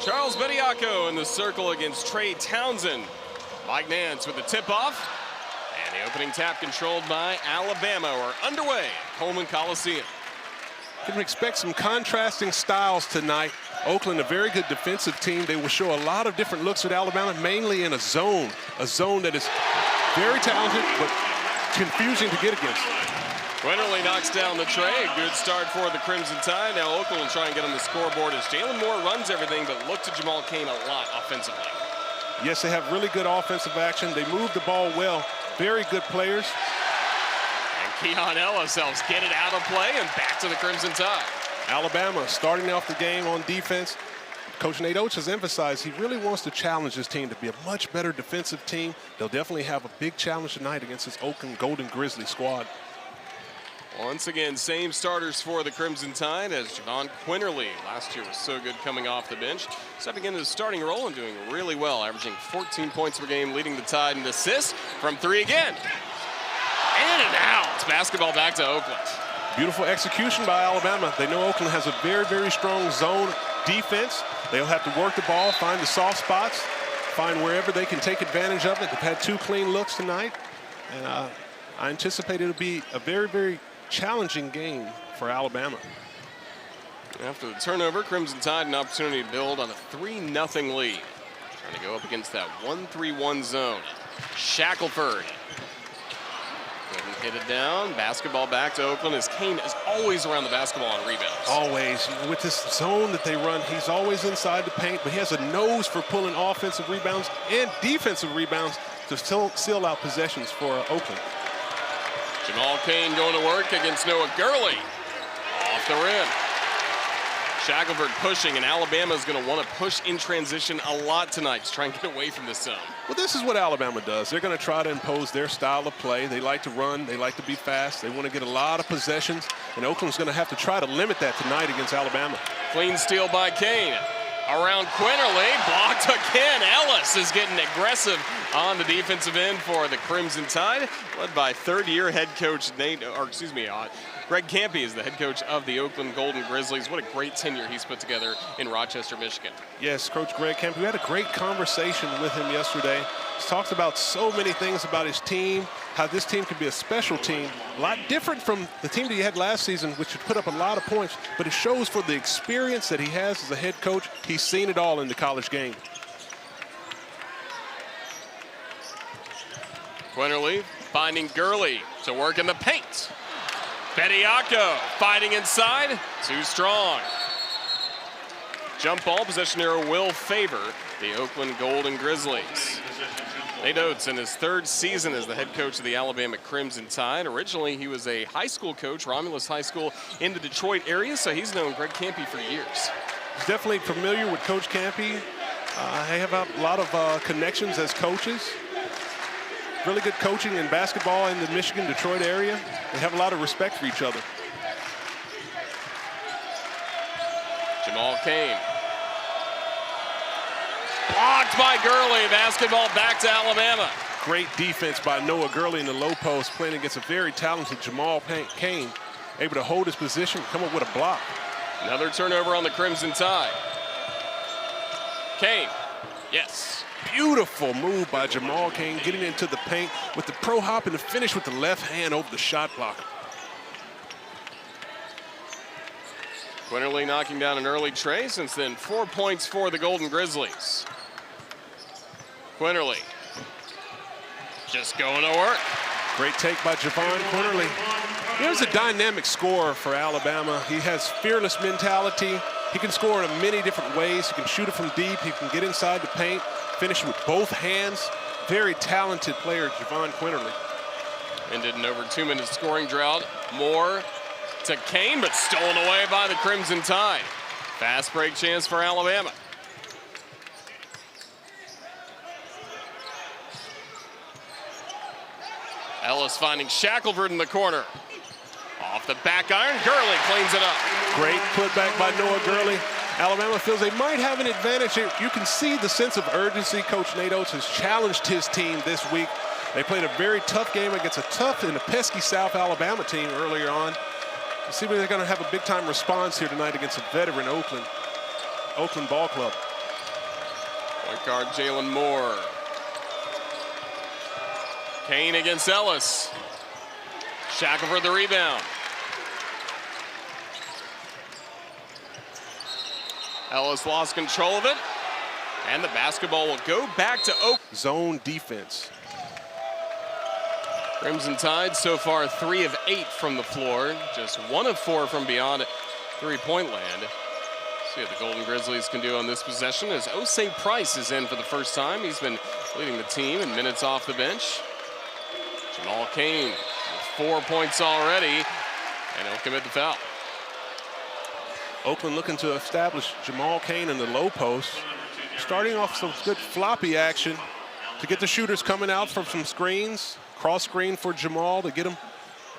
Charles Bediako in the circle against Trey Townsend. Mike Nance with the tip-off. And the opening tap controlled by Alabama. We're underway at Coleman Coliseum. Can expect some contrasting styles tonight. Oakland, a very good defensive team. They will show a lot of different looks at Alabama, mainly in a zone that is very talented but confusing to get against. Quinterly knocks down the tray. A good start for the Crimson Tide. Now Oakland will try and get on the scoreboard as Jalen Moore runs everything, but look to Jamal Cain a lot offensively. Yes, they have really good offensive action. They move the ball well. Very good players. And Keon Ellis helps get it out of play and back to the Crimson Tide. Alabama starting off the game on defense. Coach Nate Oates has emphasized he really wants to challenge his team to be a much better defensive team. They'll definitely have a big challenge tonight against this Oakland Golden Grizzly squad. Once again, same starters for the Crimson Tide as Javon Quinterly. Last year was so good coming off the bench. Stepping into the starting role and doing really well, averaging 14 points per game, leading the Tide in assists from three again. In and out. It's basketball back to Oakland. Beautiful execution by Alabama. They know Oakland has a very, very strong zone defense. They'll have to work the ball, find the soft spots, find wherever they can take advantage of it. They've had two clean looks tonight. And I anticipate it'll be a very, very challenging game for Alabama. After the turnover, Crimson Tide an opportunity to build on a 3-0 lead. Trying to go up against that 1-3-1 zone. Shackelford couldn't hit it down. Basketball back to Oakland as Cain is always around the basketball on rebounds. Always. With this zone that they run, he's always inside the paint, but he has a nose for pulling offensive rebounds and defensive rebounds to seal out possessions for Oakland. Jamal Cain going to work against Noah Gurley. Off the rim. Shackelford pushing, and Alabama's going to want to push in transition a lot tonight to try and get away from this zone. Well, this is what Alabama does. They're going to try to impose their style of play. They like to run. They like to be fast. They want to get a lot of possessions, and Oakland's going to have to try to limit that tonight against Alabama. Clean steal by Cain. Around Quinterly, blocked again. Ellis is getting aggressive on the defensive end for the Crimson Tide, led by third-year head coach Greg Kampe is the head coach of the Oakland Golden Grizzlies. What a great tenure he's put together in Rochester, Michigan. Yes, Coach Greg Kampe. We had a great conversation with him yesterday. He talked about so many things about his team, how this team could be a special team, a lot different from the team that he had last season, which had put up a lot of points, but it shows for the experience that he has as a head coach. He's seen it all in the college game. Quinterly finding Gurley to work in the paint. Bediako fighting inside, too strong. Jump ball, possession error will favor the Oakland Golden Grizzlies. Nate Oates in his third season as the head coach of the Alabama Crimson Tide. Originally, he was a high school coach, Romulus High School in the Detroit area, so he's known Greg Kampe for years. He's definitely familiar with Coach Kampe. They have a lot of connections as coaches. Really good coaching in basketball in the Michigan, Detroit area. They have a lot of respect for each other. Jamal Cain. Blocked by Gurley. Basketball back to Alabama. Great defense by Noah Gurley in the low post, playing against a very talented Jamal Cain, able to hold his position, come up with a block. Another turnover on the Crimson Tide. Cain, yes. Beautiful move by Jamal Cain, getting into the paint with the pro hop and the finish with the left hand over the shot blocker. Quinterly knocking down an early tray. Since then, 4 points for the Golden Grizzlies. Quinterly just going to work. Great take by Javon Quinterly. Here's a dynamic scorer for Alabama. He has fearless mentality. He can score in many different ways. He can shoot it from deep. He can get inside the paint, finish with both hands. Very talented player, Javon Quinterly. Ended an over 2-minute scoring drought. Moore to Cain, but stolen away by the Crimson Tide. Fast break chance for Alabama. Ellis finding Shackelford in the corner. Off the back iron, Gurley cleans it up. Great putback by Noah Gurley. Alabama feels they might have an advantage here. You can see the sense of urgency. Coach Nate Oates has challenged his team this week. They played a very tough game against a tough and a pesky South Alabama team earlier on. Let's see if they're going to have a big-time response here tonight against a veteran Oakland Ball Club. Point guard Jalen Moore. Kane against Ellis. Shackelford the rebound. Ellis lost control of it. And the basketball will go back to Oakland. Zone defense. Crimson Tide so far 3 of 8 from the floor. Just 1 of 4 from beyond three-point land. See what the Golden Grizzlies can do on this possession as Osei Price is in for the first time. He's been leading the team in minutes off the bench. Jamal Kane with 4 points already, and he'll commit the foul. Oakland looking to establish Jamal Kane in the low post. Starting off some good floppy action to get the shooters coming out from some screens. Cross screen for Jamal to get him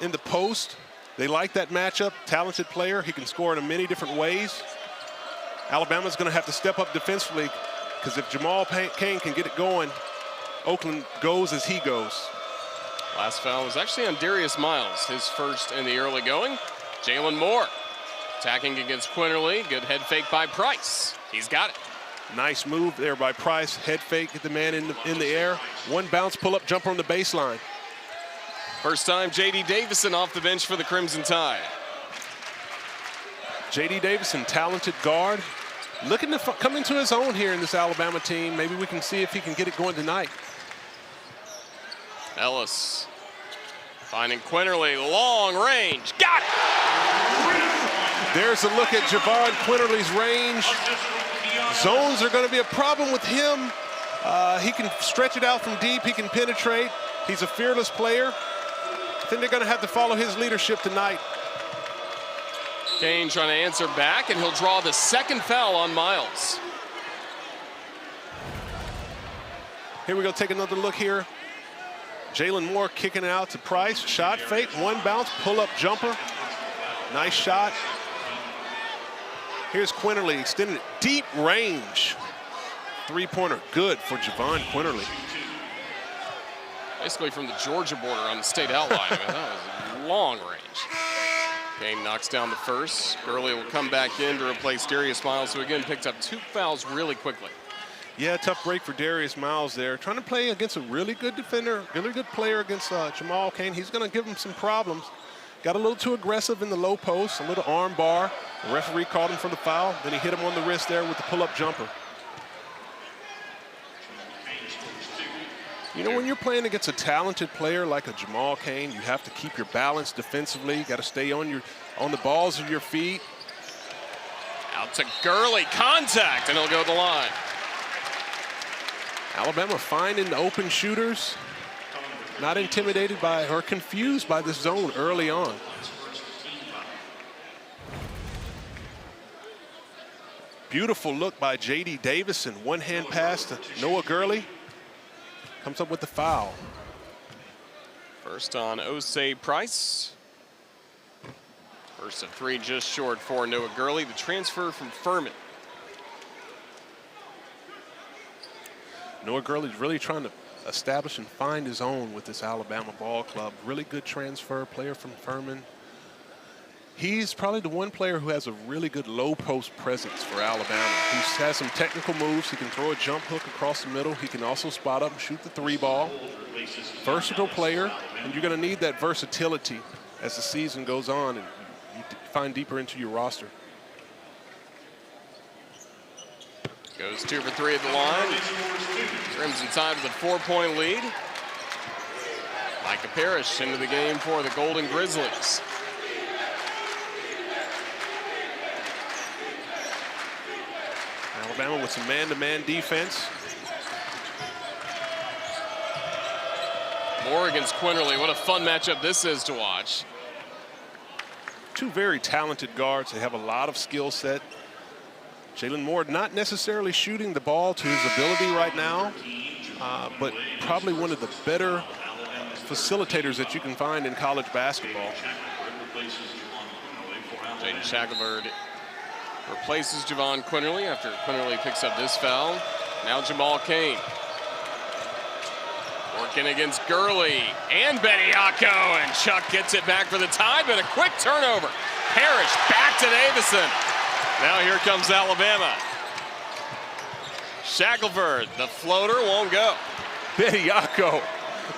in the post. They like that matchup. Talented player. He can score in many different ways. Alabama's going to have to step up defensively because if Jamal Kane can get it going, Oakland goes as he goes. Last foul was actually on Darius Miles, his first in the early going. Jalen Moore attacking against Quinterly. Good head fake by Price. He's got it. Nice move there by Price. Head fake, get the man in the air. One bounce pull-up jumper on the baseline. First time J.D. Davison off the bench for the Crimson Tide. J.D. Davison, talented guard. Looking to come into his own here in this Alabama team. Maybe we can see if he can get it going tonight. Ellis finding Quinterly, long range. Got it! There's a look at Javon Quinterly's range. Zones are going to be a problem with him. He can stretch it out from deep. He can penetrate. He's a fearless player. I think they're going to have to follow his leadership tonight. Kane trying to answer back, and he'll draw the second foul on Miles. Here we go, take another look here. Jalen Moore kicking out to Price. Shot fake, one bounce, pull-up jumper. Nice shot. Here's Quinterly extending it, deep range. Three-pointer, good for Javon Quinterly. Basically from the Georgia border on the state outline. I mean, that was long range. Kane knocks down the first. Gurley will come back in to replace Darius Miles, who again picked up 2 fouls really quickly. Yeah, tough break for Darius Miles there. Trying to play against a really good defender, really good player against Jamal Kane. He's going to give him some problems. Got a little too aggressive in the low post, a little arm bar. The referee called him for the foul. Then he hit him on the wrist there with the pull-up jumper. You know, when you're playing against a talented player like a Jamal Kane, you have to keep your balance defensively. You got to stay on the balls of your feet. Out to Gurley, contact, and he'll go to the line. Alabama finding the open shooters, not intimidated by or confused by this zone early on. Beautiful look by J.D. Davison. One-hand pass to Noah Gurley. Comes up with the foul. First on Osei Price. First of 3 just short for Noah Gurley, the transfer from Furman. Noah Gurley's really trying to establish and find his own with this Alabama ball club. Really good transfer, player from Furman. He's probably the one player who has a really good low post presence for Alabama. He has some technical moves. He can throw a jump hook across the middle. He can also spot up and shoot the 3-ball. Versatile player, and you're going to need that versatility as the season goes on and you find deeper into your roster. Goes 2 for 3 at the line. Crimson Tide with a 4-point lead. Micah Parrish into the game for the Golden Grizzlies. Alabama with some man-to-man defense. Moore against Quinterly. What a fun matchup this is to watch. Two very talented guards. They have a lot of skill set. Jalen Moore not necessarily shooting the ball to his ability right now, but probably one of the better facilitators that you can find in college basketball. Jaden Shackelford replaces Javon Quinterly after Quinterly picks up this foul. Now Jamal Kane. Working against Gurley and Bediako, and Chuck gets it back for the Tide, but a quick turnover. Parrish back to Davison. Now here comes Alabama. Shackelford, the floater won't go. Bediako,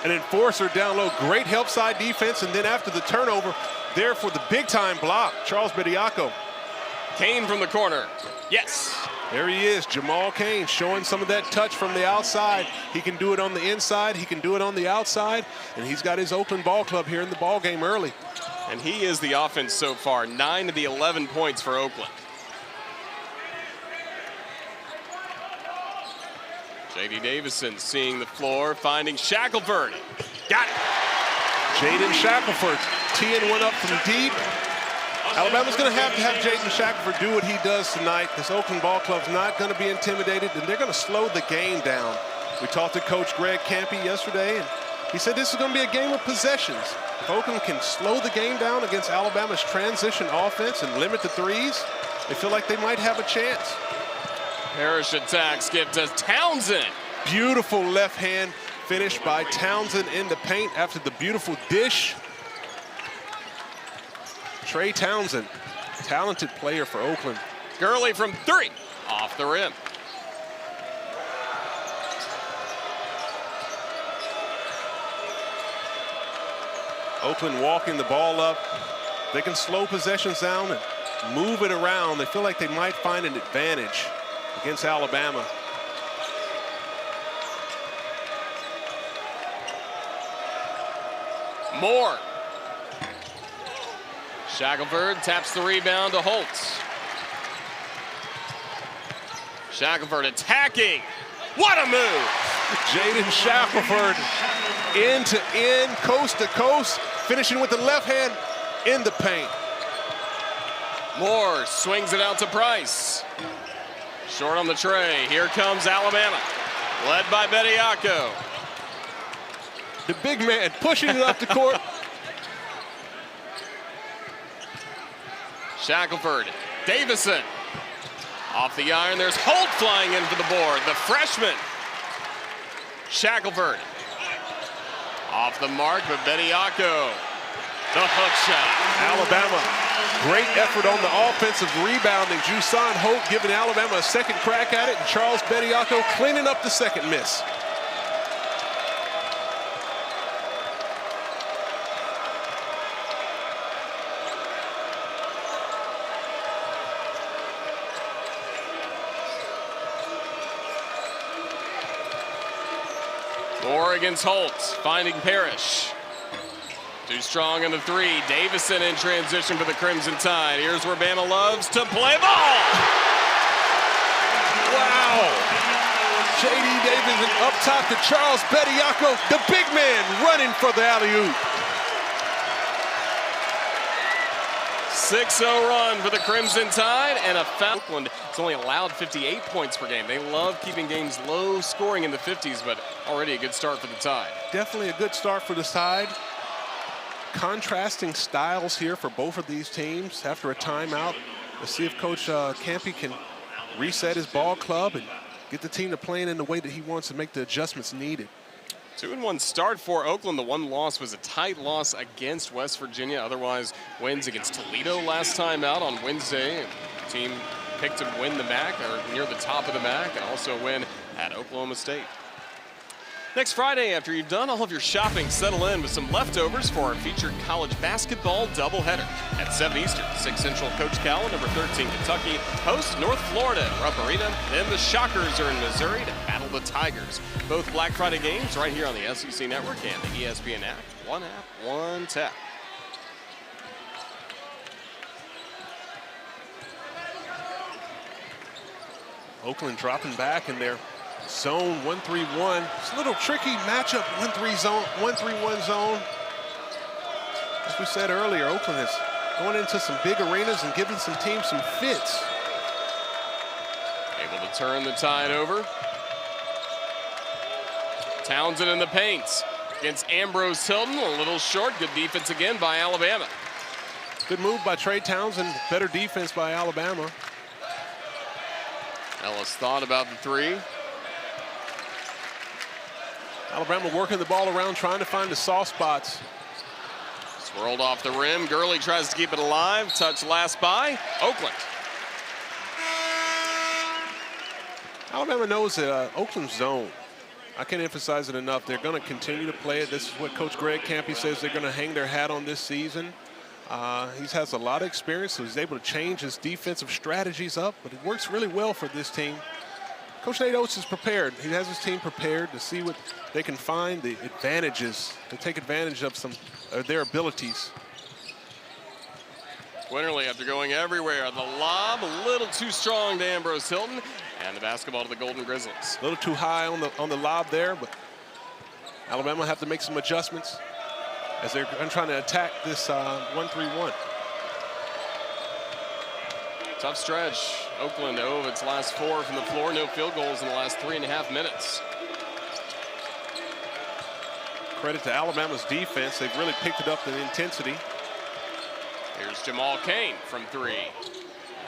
an enforcer down low. Great help side defense, and then after the turnover, there for the big-time block, Charles Bediako. Kane from the corner. Yes. There he is, Jamal Kane, showing some of that touch from the outside. He can do it on the inside, he can do it on the outside, and he's got his Oakland ball club here in the ball game early. And he is the offense so far, 9 of the 11 points for Oakland. J.D. Davison seeing the floor, finding Shackelford. Got it. Jaden Shackelford teeing one up from deep. Alabama's going to have Jaden Shackelford do what he does tonight. This Oakland ball club's not going to be intimidated, and they're going to slow the game down. We talked to Coach Greg Campy yesterday, and he said this is going to be a game of possessions. If Oakland can slow the game down against Alabama's transition offense and limit the threes, they feel like they might have a chance. Parrish attack, skip to Townsend. Beautiful left hand finish by Townsend in the paint after the beautiful dish. Trey Townsend, talented player for Oakland. Gurley from 3, off the rim. Oakland walking the ball up. They can slow possessions down and move it around. They feel like they might find an advantage against Alabama. Moore. Shackelford taps the rebound to Holtz. Shackelford attacking. What a move! Jaden Shackelford end to end, coast to coast, finishing with the left hand in the paint. Moore swings it out to Price. Short on the tray. Here comes Alabama, led by Bediako. The big man pushing it up the court. Shackelford, Davison. Off the iron, there's Holt flying in for the board, the freshman. Shackelford. Off the mark, but Bediako. The hook shot. Alabama, great effort on the offensive rebounding. Jusan Holt giving Alabama a second crack at it, and Charles Bediako cleaning up the second miss. Moore against Holtz, finding Parrish. Too strong on the 3. Davison in transition for the Crimson Tide. Here's where Bama loves to play ball. Wow. J.D. Davison up top to Charles Bediako, the big man running for the alley-oop. 6-0 run for the Crimson Tide, and a foul. Oakland has only allowed 58 points per game. They love keeping games low scoring in the 50s, but already a good start for the Tide. Definitely a good start for the Tide. Contrasting styles here for both of these teams after a timeout. Let's see if Coach Campy can reset his ball club and get the team to playing in the way that he wants to make the adjustments needed. 2-1 start for Oakland. The one loss was a tight loss against West Virginia. Otherwise, wins against Toledo last time out on Wednesday. The team picked to win the MAC, or near the top of the MAC, and also win at Oklahoma State. Next Friday, after you've done all of your shopping, settle in with some leftovers for our featured college basketball doubleheader. At 7 Eastern, 6 Central, Coach Cowan, number 13 Kentucky, hosts North Florida at Rupp Arena. Then the Shockers are in Missouri to battle the Tigers. Both Black Friday games right here on the SEC Network and the ESPN app. One app, one tap. Oakland dropping back in their zone 1-3-1. It's a little tricky matchup, 1-3-1 zone. As we said earlier, Oakland is going into some big arenas and giving some teams some fits. Able to turn the Tide over. Townsend in the paint against Ambrose Hilton. A little short. Good defense again by Alabama. Good move by Trey Townsend. Better defense by Alabama. Ellis thought about the 3. Alabama working the ball around, trying to find the soft spots. Swirled off the rim. Gurley tries to keep it alive. Touch last by Oakland. Alabama knows that Oakland's zone, I can't emphasize it enough, they're going to continue to play it. This is what Coach Greg Campy says they're going to hang their hat on this season. He has a lot of experience, so he's able to change his defensive strategies up, but it works really well for this team. Coach Nate Oates is prepared. He has his team prepared to see what they can find, the advantages, to take advantage of their abilities. Quinterly, after going everywhere on the lob, a little too strong to Ambrose Hilton, and the basketball to the Golden Grizzlies. A little too high on the lob there, but Alabama will have to make some adjustments as they're trying to attack this 1-3-1. Tough stretch. Oakland 0 of its last 4 from the floor. No field goals in the last 3.5 minutes. Credit to Alabama's defense. They've really picked it up in intensity. Here's Jamal Cain from 3.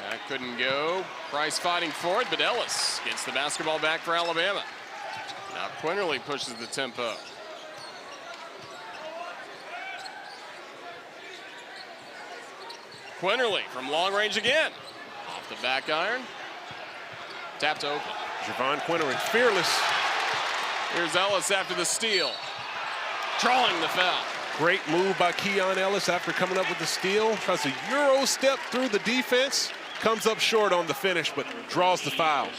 That couldn't go. Price fighting for it, but Ellis gets the basketball back for Alabama. Now Quinterly pushes the tempo. Quinterly from long range again. Off the back iron. Tap to Oakland. Javon Quinterly, fearless. Here's Ellis after the steal. Drawing the foul. Great move by Keon Ellis after coming up with the steal. Tries to Euro step through the defense. Comes up short on the finish, but draws the foul.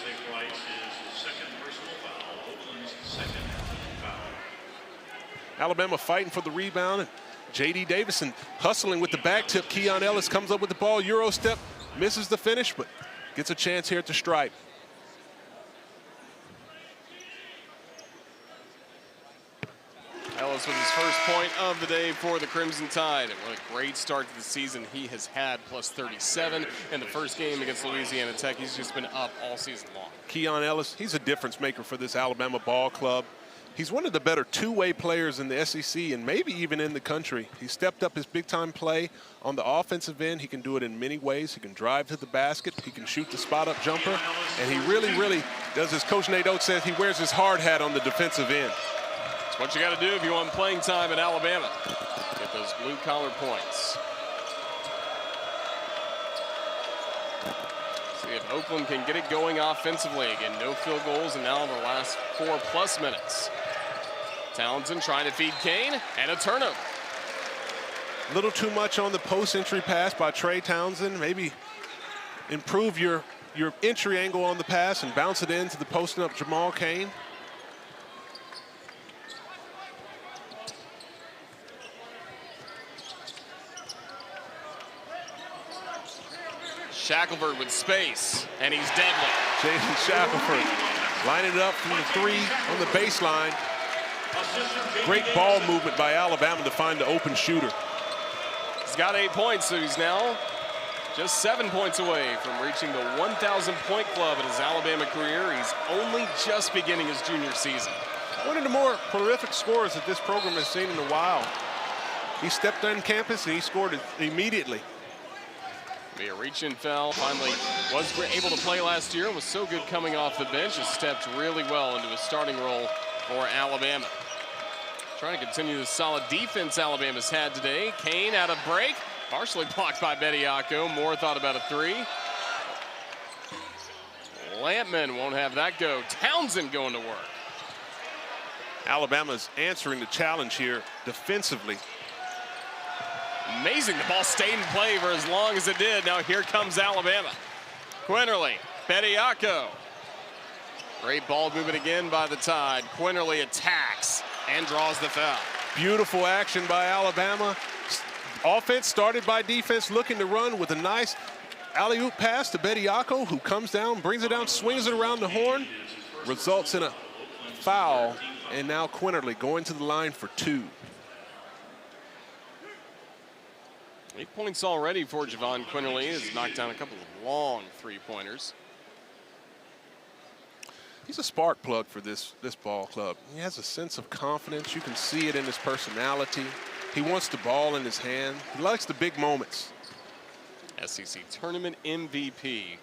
Alabama fighting for the rebound. J.D. Davison hustling with the back tip. Keon Ellis comes up with the ball, Euro step, misses the finish, but gets a chance here at the stripe. Ellis with his first point of the day for the Crimson Tide. And what a great start to the season he has had, plus 37 in the first game against Louisiana Tech. He's just been up all season long. Keon Ellis, he's a difference maker for this Alabama ball club. He's one of the better two-way players in the SEC and maybe even in the country. He stepped up his big-time play on the offensive end. He can do it in many ways. He can drive to the basket. He can shoot the spot-up jumper. And he really, really does, as Coach Nate Oates says, he wears his hard hat on the defensive end. It's what you got to do if you want playing time at Alabama. Get those blue-collar points. See if Oakland can get it going offensively. Again, no field goals, and now in the last 4+ minutes. Townsend trying to feed Cain, and a turnover. A little too much on the post-entry pass by Trey Townsend. Maybe improve your entry angle on the pass and bounce it into the posting-up Jamal Cain. Shackelford with space, and he's deadly. Jaden Shackelford lining it up from the 3 on the baseline. Great ball movement by Alabama to find the open shooter. He's got 8 points, so he's now just 7 points away from reaching the 1,000-point club in his Alabama career. He's only just beginning his junior season. One of the more prolific scorers that this program has seen in a while. He stepped on campus and he scored it immediately. Be a reach-in foul. Finally was able to play last year and was so good coming off the bench. Has stepped really well into a starting role for Alabama. Trying to continue the solid defense Alabama's had today. Cain out of break. Partially blocked by Bediako. Moore thought about a 3. Lampman won't have that go. Townsend going to work. Alabama's answering the challenge here defensively. Amazing, the ball stayed in play for as long as it did. Now here comes Alabama. Quinterly, Bediako. Great ball movement again by the Tide. Quinterly attacks and draws the foul. Beautiful action by Alabama. Offense started by defense, looking to run with a nice alley-oop pass to Bediako, who comes down, brings it down, swings it around the horn, results in a foul, and now Quinterly going to the line for 2. 8 points already for Javon Quinterly. He has knocked down a couple of long 3-pointers. He's a spark plug for this ball club. He has a sense of confidence. You can see it in his personality. He wants the ball in his hand. He likes the big moments. SEC tournament MVP.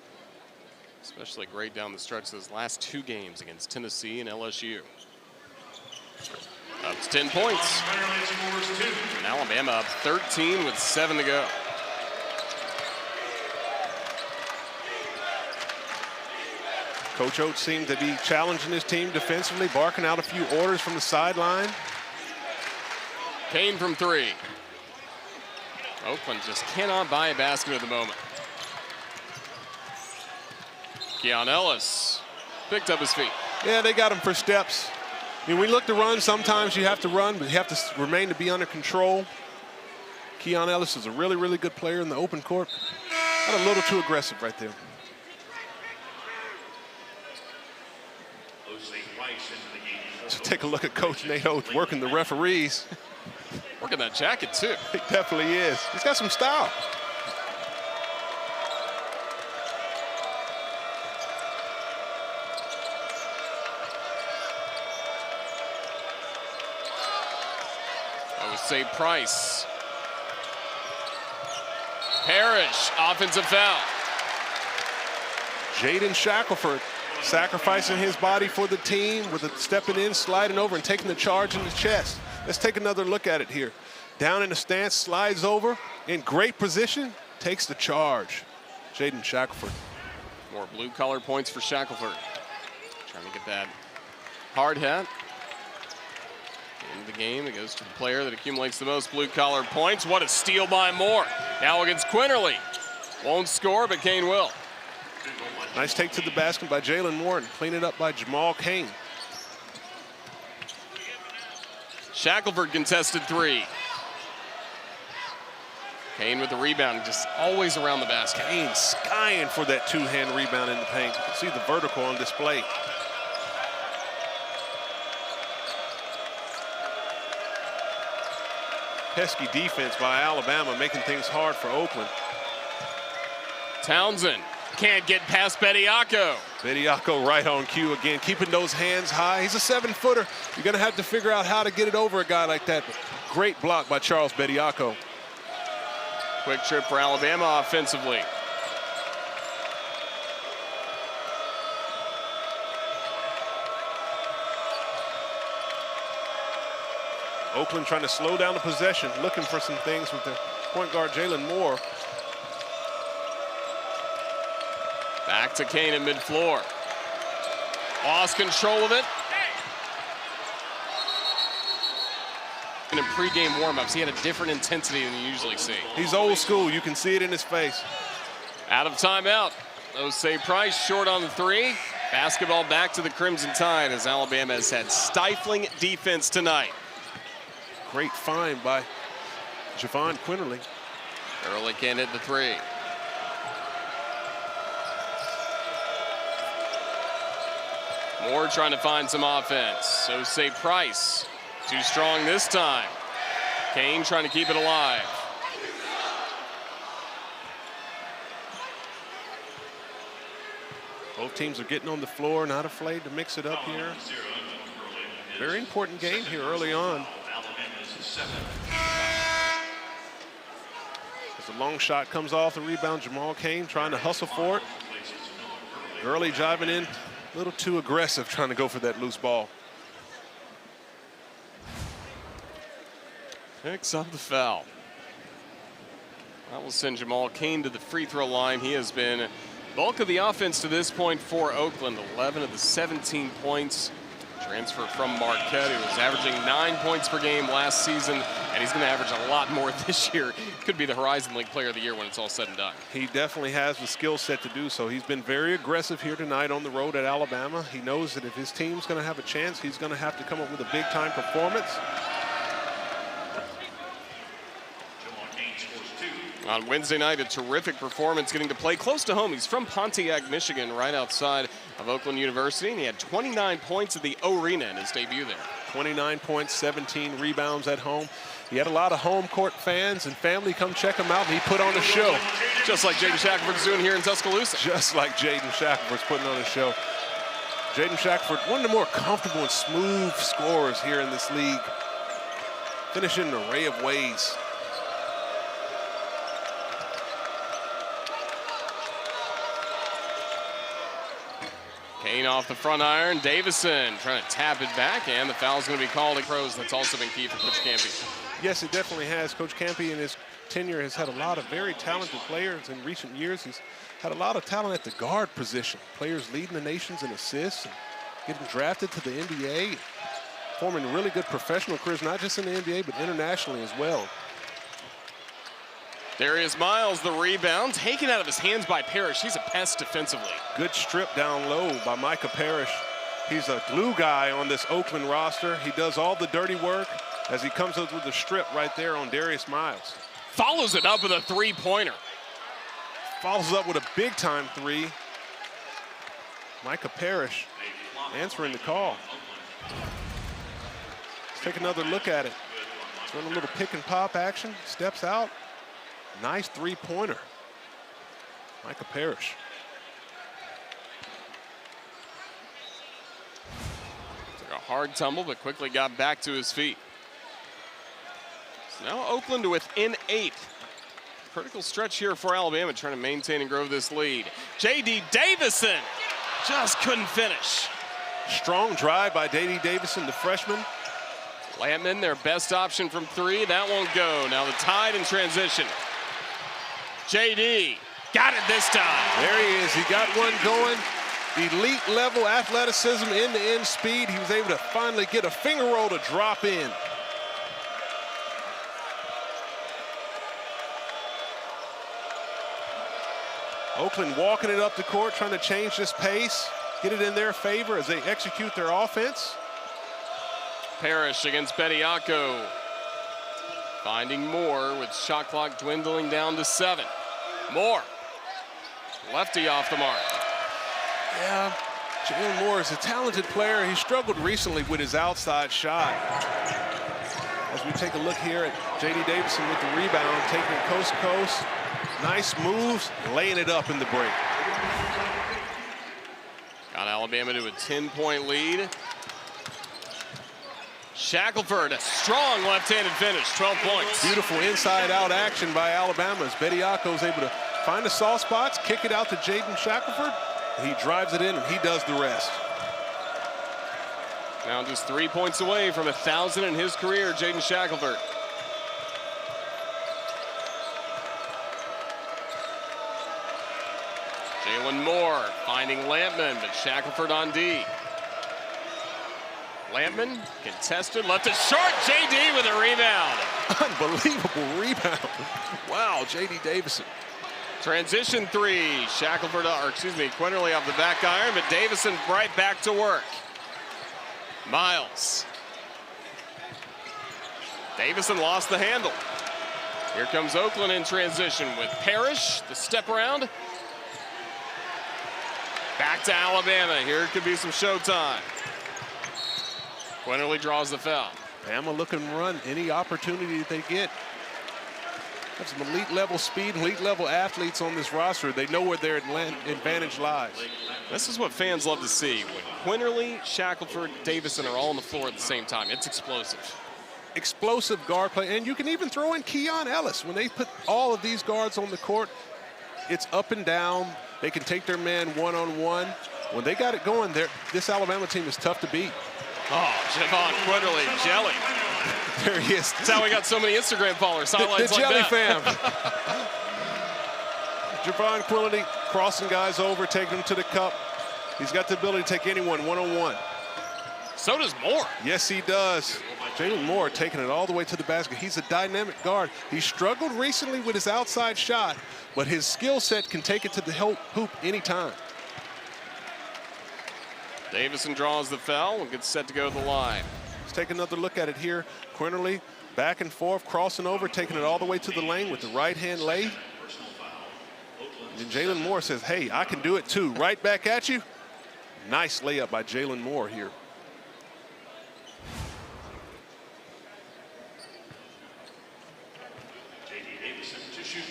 Especially great down the stretch of those last 2 games against Tennessee and LSU. Up to 10 points. And Alabama up 13 with 7 to go. Coach Oates seemed to be challenging his team defensively, barking out a few orders from the sideline. Kane from three. Oakland just cannot buy a basket at the moment. Keon Ellis picked up his feet. Yeah, they got him for steps. I mean, we look to run. Sometimes you have to run, but you have to remain to be under control. Keon Ellis is a really, really good player in the open court. Got a little too aggressive right there. So take a look at Coach Nate Oates working the referees. Working that jacket, too. He definitely is. He's got some style. Say Price. Parrish, offensive foul. Jaden Shackelford sacrificing his body for the team with a stepping in, sliding over, and taking the charge in the chest. Let's take another look at it here. Down in the stance, slides over, in great position, takes the charge. Jaden Shackelford. More blue-collar points for Shackelford. Trying to get that hard hat. Into the game, it goes to the player that accumulates the most blue-collar points. What a steal by Moore. Now against Quinterly. Won't score, but Kane will. Nice take to the basket by Jalen Moore and clean it up by Jamal Kane. Shackelford contested three. Kane with the rebound, just always around the basket. Kane skying for that two-hand rebound in the paint. You can see the vertical on display. Pesky defense by Alabama, making things hard for Oakland. Townsend can't get past Bediako. Bediako right on cue again, keeping those hands high. He's a 7-footer. You're going to have to figure out how to get it over a guy like that. Great block by Charles Bediako. Quick trip for Alabama offensively. Oakland trying to slow down the possession, looking for some things with their point guard, Jalen Moore. Back to Kane at mid-floor. Lost control of it. In pregame warm-ups, he had a different intensity than you usually see. He's old school. You can see it in his face. Out of timeout. Osei Price short on the three. Basketball back to the Crimson Tide as Alabama has had stifling defense tonight. Great find by Javon Quinterly. Early can't hit the three. Moore trying to find some offense. Osei Price, too strong this time. Kane trying to keep it alive. Both teams are getting on the floor, not afraid to mix it up here. Very important game here early on. As the long shot comes off the rebound, Jamal Kane trying to hustle for it. Early jiving in, a little too aggressive trying to go for that loose ball. Picks up the foul. That will send Jamal Kane to the free throw line. He has been bulk of the offense to this point for Oakland. 11 of the 17 points. Transfer from Marquette, who was averaging 9 points per game last season, and he's going to average a lot more this year. Could be the Horizon League Player of the Year when it's all said and done. He definitely has the skill set to do so. He's been very aggressive here tonight on the road at Alabama. He knows that if his team's going to have a chance, he's going to have to come up with a big-time performance. On Wednesday night, a terrific performance, getting to play close to home. He's from Pontiac, Michigan, right outside of Oakland University, and he had 29 points at the O-Arena in his debut there. 29 points, 17 rebounds at home. He had a lot of home court fans and family come check him out, and he put on a show. Just like Jaden Shackelford's doing here in Tuscaloosa. Just like Jaden Shackelford's putting on a show. Jaden Shackelford, one of the more comfortable and smooth scorers here in this league. Finishing an array of ways. Kane off the front iron. Davison trying to tap it back, and the foul's going to be called at Pros. That's also been key for Coach Campy. Yes, it definitely has. Coach Campy in his tenure has had a lot of very talented players in recent years. He's had a lot of talent at the guard position. Players leading the nations in assists and getting drafted to the NBA, forming really good professional careers, not just in the NBA, but internationally as well. Darius Miles, the rebound, taken out of his hands by Parrish. He's a pest defensively. Good strip down low by Micah Parrish. He's a glue guy on this Oakland roster. He does all the dirty work as he comes up with a strip right there on Darius Miles. Follows it up with a three-pointer. Follows up with a big-time three. Micah Parrish answering the call. Let's take another look at it. Let's run a little pick and pop action. Steps out. Nice three-pointer. Micah Parrish. Took a hard tumble, but quickly got back to his feet. So now Oakland within 8. Critical stretch here for Alabama, trying to maintain and grow this lead. J.D. Davison just couldn't finish. Strong drive by J.D. Davison, the freshman. Lampman, their best option from 3. That won't go. Now the Tide in transition. J.D. got it this time. There he is. He got one going. Elite level athleticism, end-to-end speed. He was able to finally get a finger roll to drop in. Oakland walking it up the court, trying to change this pace, get it in their favor as they execute their offense. Parrish against Bediako. Finding Moore with shot clock dwindling down to 7. Moore. Lefty off the mark. Yeah, Jalen Moore is a talented player. He struggled recently with his outside shot. As we take a look here at J.D. Davison with the rebound, taking it coast to coast. Nice moves, laying it up in the break. Got Alabama to a 10-point lead. Shackelford, a strong left-handed finish, 12 points. Beautiful inside-out action by Alabama as Bediako is able to find the soft spots, kick it out to Jaden Shackelford. He drives it in, and he does the rest. Now just 3 points away from 1,000 in his career, Jaden Shackelford. Jalen Moore finding Lampman, but Shackelford on D. Lampman contested, left it short. J.D. with a rebound. Unbelievable rebound. Wow, J.D. Davison. Transition 3. Shackelford, or excuse me, Quinterly off the back iron, but Davison right back to work. Miles. Davison lost the handle. Here comes Oakland in transition with Parrish, the step around. Back to Alabama. Here could be some showtime. Quinterly draws the foul. Bama looking to run any opportunity that they get. Have some elite level speed, elite level athletes on this roster. They know where their advantage lies. This is what fans love to see. When Quinterly, Shackelford, Davison are all on the floor at the same time, it's explosive. Explosive guard play, and you can even throw in Keon Ellis. When they put all of these guards on the court, it's up and down. They can take their man one-on-one. When they got it going, this Alabama team is tough to beat. Oh, Javon Quinterly, jelly. There he is. That's how we got so many Instagram followers. Highlights the like jelly that. fam. Javon Quinterly crossing guys over, taking them to the cup. He's got the ability to take anyone one-on-one. So does Moore. Yes, he does. Jalen Moore taking it all the way to the basket. He's a dynamic guard. He struggled recently with his outside shot, but his skill set can take it to the hoop anytime. Davison draws the foul and gets set to go to the line. Let's take another look at it here. Quinterly back and forth, crossing over, taking it all the way to the lane with the right-hand lay. And Jalen Moore says, hey, I can do it too. Right back at you. Nice layup by Jalen Moore here.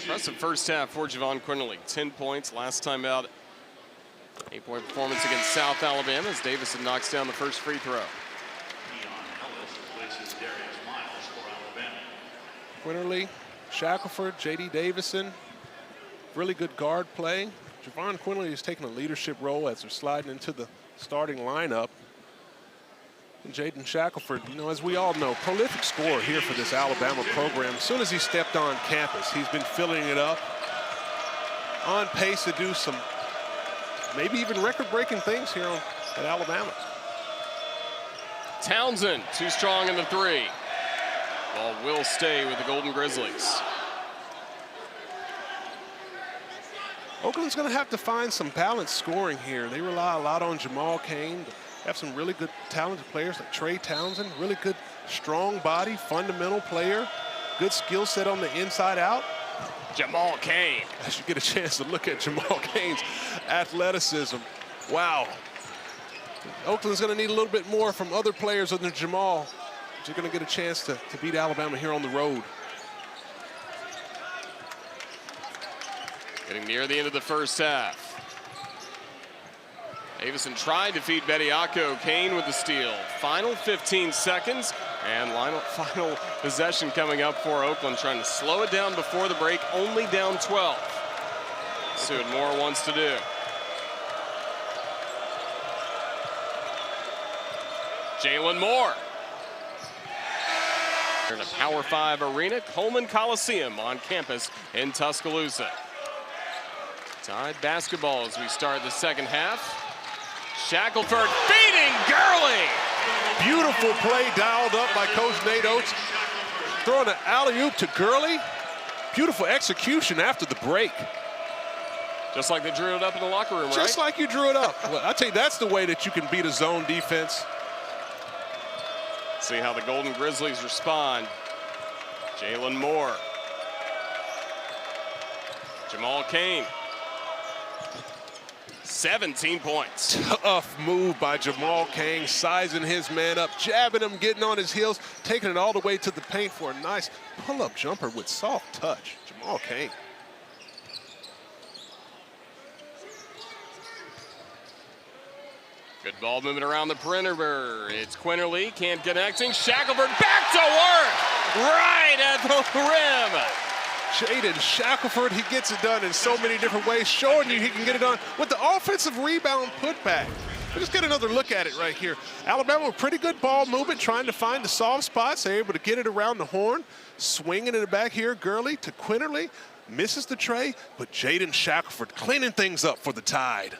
Impressive first half for Javon Quinterly. 10 points last time out. 8-point performance against South Alabama as Davison knocks down the first free throw. Quinterly, Shackelford, J.D. Davison. Really good guard play. Javon Quinterly is taking a leadership role as they're sliding into the starting lineup. And Jaden Shackelford, you know, as we all know, prolific scorer here for this Alabama program. As soon as he stepped on campus, he's been filling it up. on pace to do some maybe even record-breaking things here at Alabama. Townsend, too strong in the three. Ball will stay with the Golden Grizzlies. Oakland's going to have to find some balanced scoring here. They rely a lot on Jamal Cain. They have some really good talented players like Trey Townsend, really good strong body, fundamental player, good skill set on the inside out. Jamal Cain. As you get a chance to look at Jamal Cain's athleticism, wow. Oakland's going to need a little bit more from other players other than Jamal. You're going to get a chance to beat Alabama here on the road. Getting near the end of the first half. Avison tried to feed Bediako. Cain with the steal. Final 15 seconds. And final possession coming up for Oakland, trying to slow it down before the break, only down 12. See what Moore wants to do. Jalen Moore. In a Power 5 arena, Coleman Coliseum on campus in Tuscaloosa. Tide basketball as we start the second half. Shackelford feeding Gurley. Beautiful play dialed up by Coach Nate Oates. Throwing an alley-oop to Gurley. Beautiful execution after the break. Just like they drew it up in the locker room, right? Just like you drew it up. Well, I tell you, that's the way that you can beat a zone defense. See how the Golden Grizzlies respond. Jalen Moore. Jamal Cain. 17 points. Tough move by Jamal Cain, sizing his man up, jabbing him, getting on his heels, taking it all the way to the paint for a nice pull-up jumper with soft touch. Jamal Cain. Good ball movement around the perimeter. It's Quinterly, can't connecting. Shackelford back to work, right at the rim. Jaden Shackelford, he gets it done in so many different ways, showing you he can get it done with the offensive rebound putback. Just get another look at it right here. Alabama with pretty good ball movement, trying to find the soft spots. They're able to get it around the horn, swinging it back here. Gurley to Quinterly, misses the tray, but Jaden Shackelford cleaning things up for the Tide.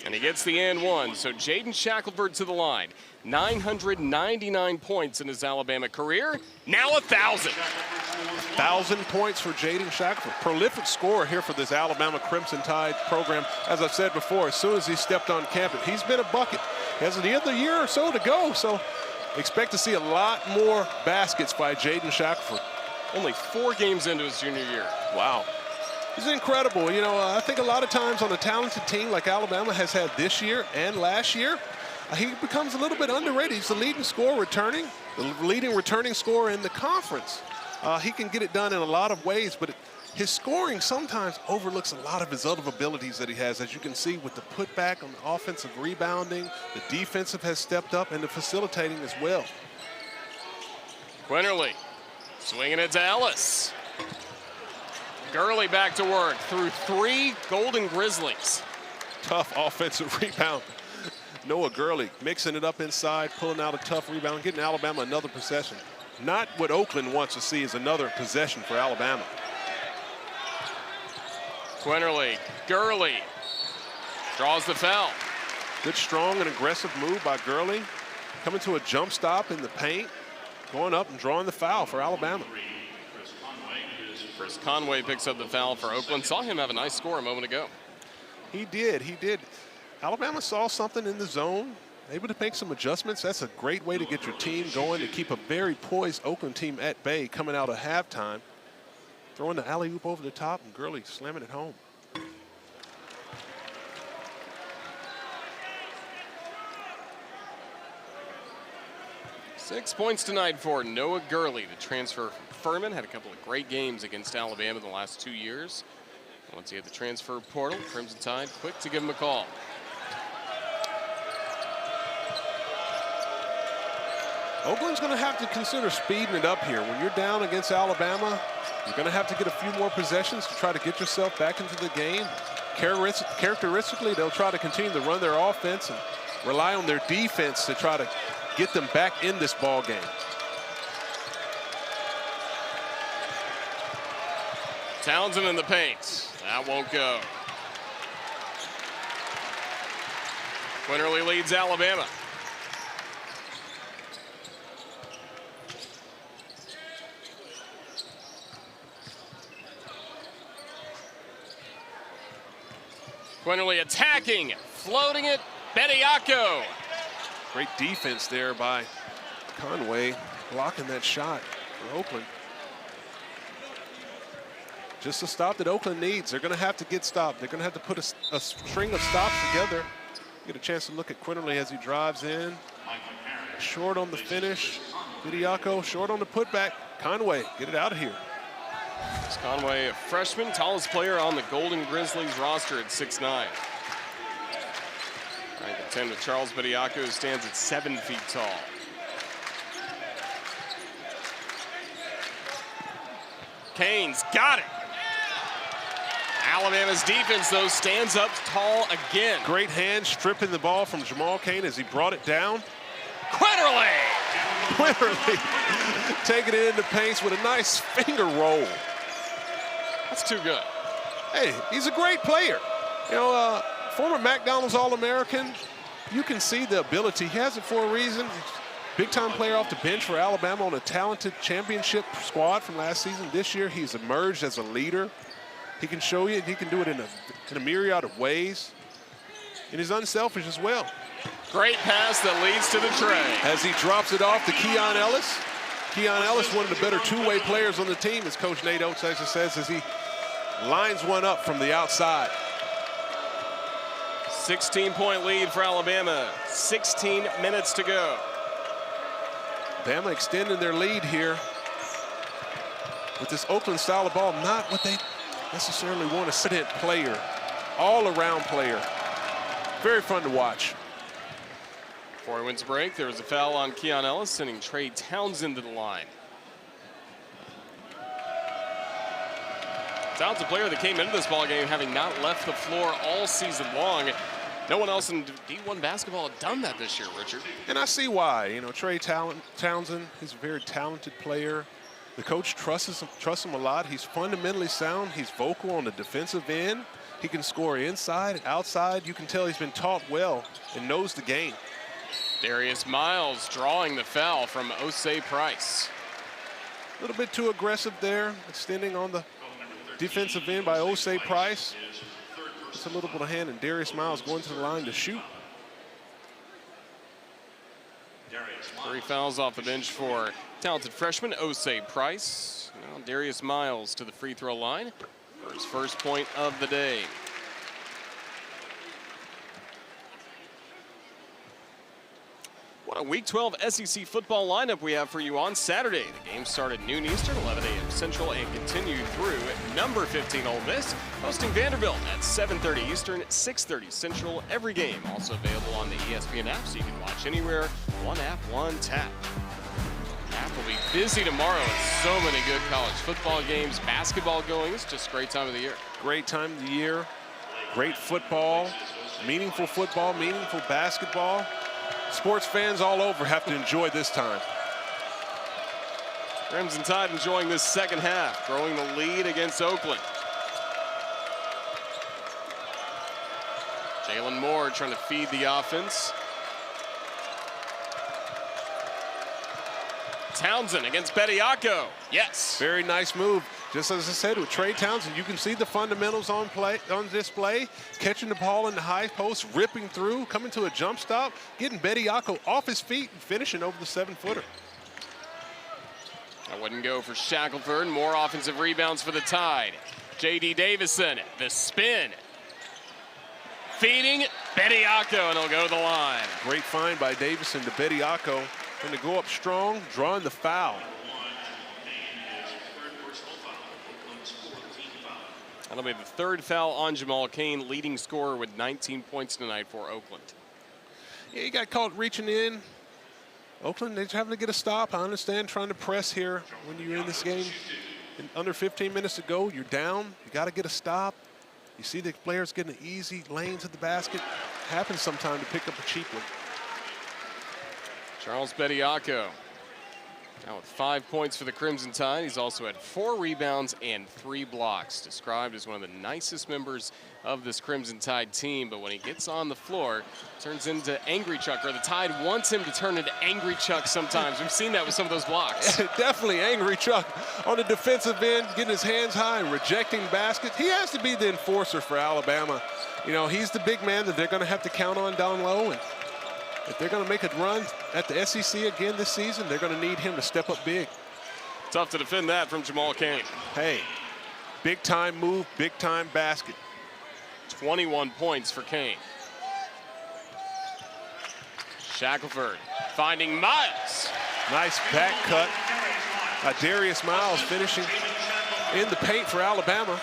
And he gets the and one, so Jaden Shackelford to the line. 999 points in his Alabama career, now 1,000. 1,000 points for Jaden Shackelford. Prolific scorer here for this Alabama Crimson Tide program. As I've said before, as soon as he stepped on campus, he's been a bucket. He has another year or so to go, so expect to see a lot more baskets by Jaden Shackelford. Only 4 games into his junior year. Wow. He's incredible. You know, I think a lot of times on a talented team like Alabama has had this year and last year, he becomes a little bit underrated. He's the leading scorer returning, the leading returning scorer in the conference. He can get it done in a lot of ways, but his scoring sometimes overlooks a lot of his other abilities that he has, as you can see with the putback on the offensive rebounding, the defensive has stepped up, and the facilitating as well. Quinterly swinging it to Ellis. Gurley back to work through 3 Golden Grizzlies. Tough offensive rebound. Noah Gurley mixing it up inside, pulling out a tough rebound, getting Alabama another possession. Not what Oakland wants to see is another possession for Alabama. Quinterly, Gurley draws the foul. Good, strong, and aggressive move by Gurley. Coming to a jump stop in the paint, going up and drawing the foul for Alabama. Chris Conway picks up the foul for Oakland. Saw him have a nice score a moment ago. He did. Alabama saw something in the zone, able to make some adjustments. That's a great way to get your team going, to keep a very poised Oakland team at bay coming out of halftime. Throwing the alley-oop over the top, and Gurley slamming it home. Six points tonight for Noah Gurley, the transfer from Furman. Had a couple of great games against Alabama in the last 2 years. Once he hit the transfer portal, Crimson Tide quick to give him a call. Oakland's going to have to consider speeding it up here. When you're down against Alabama, you're going to have to get a few more possessions to try to get yourself back into the game. Characteristically, they'll try to continue to run their offense and rely on their defense to try to get them back in this ball game. Townsend in the paint. That won't go. Quinterly leads Alabama. Quinterly attacking, floating it, Bediako. Great defense there by Conway, blocking that shot for Oakland. Just a stop that Oakland needs. They're going to have to get stopped. They're going to have to put a string of stops together. Get a chance to look at Quinterly as he drives in. Short on the finish. Bediako short on the putback. Conway, get it out of here. It's Conway, a freshman, tallest player on the Golden Grizzlies roster at 6'9". Right, the 10 with Charles Bediako, who stands at 7 feet tall. Kane's got it. Alabama's defense, though, stands up tall again. Great hand stripping the ball from Jamal Kane as he brought it down. Quinterly! Quinterly taking it into pace with a nice finger roll. That's too good. Hey, he's a great player. You know, former McDonald's All-American. You can see the ability. He has it for a reason. Big-time player off the bench for Alabama on a talented championship squad from last season. This year, he's emerged as a leader. He can show you, and he can do it in a myriad of ways. And he's unselfish as well. Great pass that leads to the tray. As he drops it off to Keon Ellis. Keon Ellis, one of the better two-way players on the team, as Coach Nate Oates actually says, as he lines one up from the outside. 16-point lead for Alabama. 16 minutes to go. Bama extending their lead here with this Oakland style of ball. Not what they necessarily want to sit at player, all-around player. Very fun to watch. Before he wins break, there was a foul on Keon Ellis, sending Trey Townsend to the line. Townsend, a player that came into this ballgame having not left the floor all season long. No one else in D1 basketball had done that this year, Richard. And I see why. You know, Trey Townsend, he's a very talented player. The coach trusts him a lot. He's fundamentally sound. He's vocal on the defensive end. He can score inside, outside. You can tell he's been taught well and knows the game. Darius Miles drawing the foul from Osei Price. A little bit too aggressive there, extending on the defensive end by Osei Price. It's a little bit of hand, and Darius Miles going to the line to shoot. 3 fouls off the bench for talented freshman Osei Price. Now Darius Miles to the free throw line for his first point of the day. What a Week 12 SEC football lineup we have for you on Saturday. The game started noon Eastern, 11 a.m. Central, and continued through number 15 Ole Miss, hosting Vanderbilt at 7:30 Eastern, 6:30 Central. Every game also available on the ESPN app, so you can watch anywhere. One app, one tap. App will be busy tomorrow with so many good college football games, basketball going. It's just a great time of the year. Great time of the year. Great football, meaningful basketball. Sports fans all over have to enjoy this time. Crimson Tide enjoying this second half, growing the lead against Oakland. Jalen Moore trying to feed the offense. Townsend against Bediako. Yes. Very nice move. Just as I said, with Trey Townsend, you can see the fundamentals on display. Catching the ball in the high post, ripping through, coming to a jump stop, getting Bediako off his feet and finishing over the 7-footer. That wouldn't go for Shackelford. More offensive rebounds for the Tide. J.D. Davison, the spin. Feeding Bediako, and he'll go to the line. Great find by Davison to Bediako. Going to go up strong, drawing the foul. That'll be the third foul on Jamal Kane, leading scorer with 19 points tonight for Oakland. Yeah, he got caught reaching in. Oakland, they're having to get a stop. I understand trying to press here when you're in this game. In under 15 minutes to go, you're down. You got to get a stop. You see the players getting an easy lane to the basket. Happens sometime to pick up a cheap one. Charles Bediako. Now with 5 points for the Crimson Tide, he's also had 4 rebounds and 3 blocks. Described as one of the nicest members of this Crimson Tide team, but when he gets on the floor, turns into Angry Chuck, or the Tide wants him to turn into Angry Chuck sometimes. We've seen that with some of those blocks. Definitely Angry Chuck on the defensive end, getting his hands high and rejecting baskets. He has to be the enforcer for Alabama. You know, he's the big man that they're going to have to count on down low, and if they're going to make a run at the SEC again this season, they're going to need him to step up big. Tough to defend that from Jamal Cain. Hey, big time move, big time basket. 21 points for Cain. Shackelford finding Miles. Nice back cut. Darius Miles finishing in the paint for Alabama.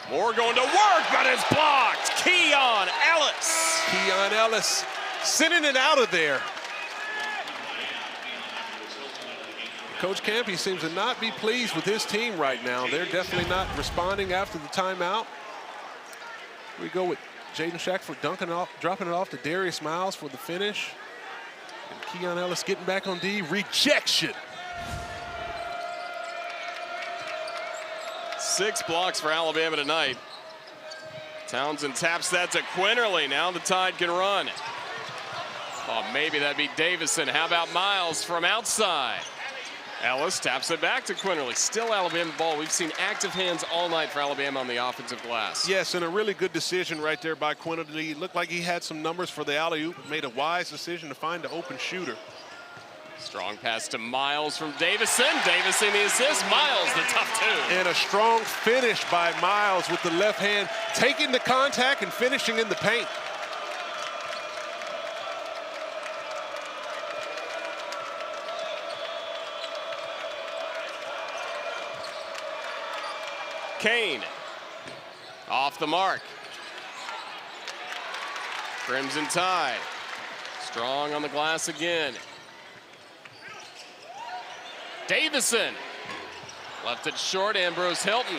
Moore going to work, but it's blocked. Keon Ellis. Keon Ellis sending it out of there. Coach Campy seems to not be pleased with his team right now. They're definitely not responding after the timeout. We go with Jaden Shackelford dropping it off to Darius Miles for the finish. And Keon Ellis getting back on D. Rejection. 6 blocks for Alabama tonight. Townsend taps that to Quinterly. Now the Tide can run. Oh, maybe that'd be Davison. How about Miles from outside? Ellis taps it back to Quinterly. Still Alabama ball. We've seen active hands all night for Alabama on the offensive glass. Yes, and a really good decision right there by Quinterly. Looked like he had some numbers for the alley-oop, made a wise decision to find the open shooter. Strong pass to Miles from Davison. Davison the assist. Miles the tough two. And a strong finish by Miles with the left hand, taking the contact and finishing in the paint. Cain off the mark. Crimson Tide strong on the glass again. Davison left it short. Ambrose Hilton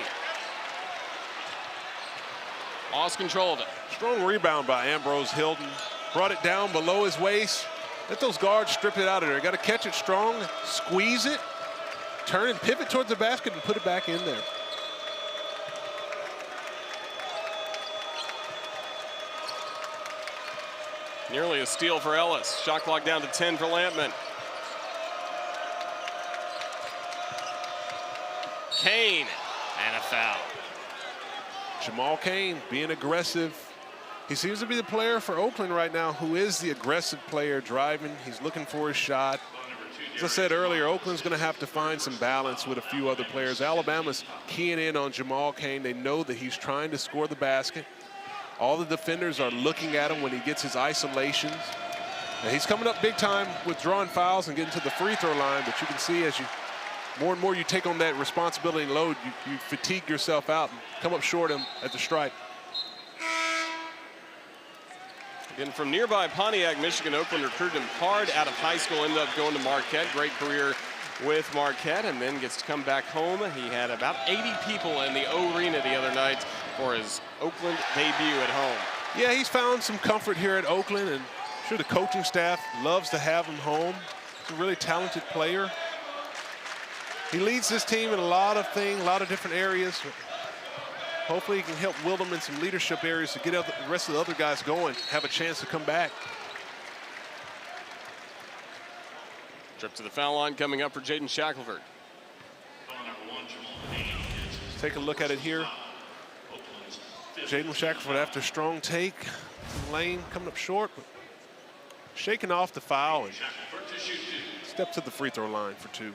lost control of it. Strong rebound by Ambrose Hilton. Brought it down below his waist. Let those guards strip it out of there. Got to catch it strong, squeeze it, turn and pivot towards the basket and put it back in there. Nearly a steal for Ellis. Shot clock down to 10 for Lampman. Cain and a foul. Jamal Cain being aggressive. He seems to be the player for Oakland right now who is the aggressive player driving. He's looking for his shot. As I said earlier, Oakland's going to have to find some balance with a few other players. Alabama's keying in on Jamal Cain. They know that he's trying to score the basket. All the defenders are looking at him when he gets his isolations. And he's coming up big time with drawing fouls and getting to the free throw line, but you can see as you more and more you take on that responsibility and load, you fatigue yourself out and come up short at the stripe. Again, from nearby Pontiac, Michigan, Oakland recruited him hard out of high school, ended up going to Marquette. Great career with Marquette, and then gets to come back home. He had about 80 people in the O-Arena the other night for his Oakland debut at home. Yeah, he's found some comfort here at Oakland, and I'm sure the coaching staff loves to have him home. He's a really talented player. He leads this team in a lot of things, a lot of different areas. Hopefully he can help Wildham in some leadership areas to get the rest of the other guys going, have a chance to come back. Trip to the foul line coming up for Jaden Shackelford. Let's take a look at it here. Jaden Shackelford after a strong take. Lane coming up short, but shaking off the foul and step to the free throw line for 2.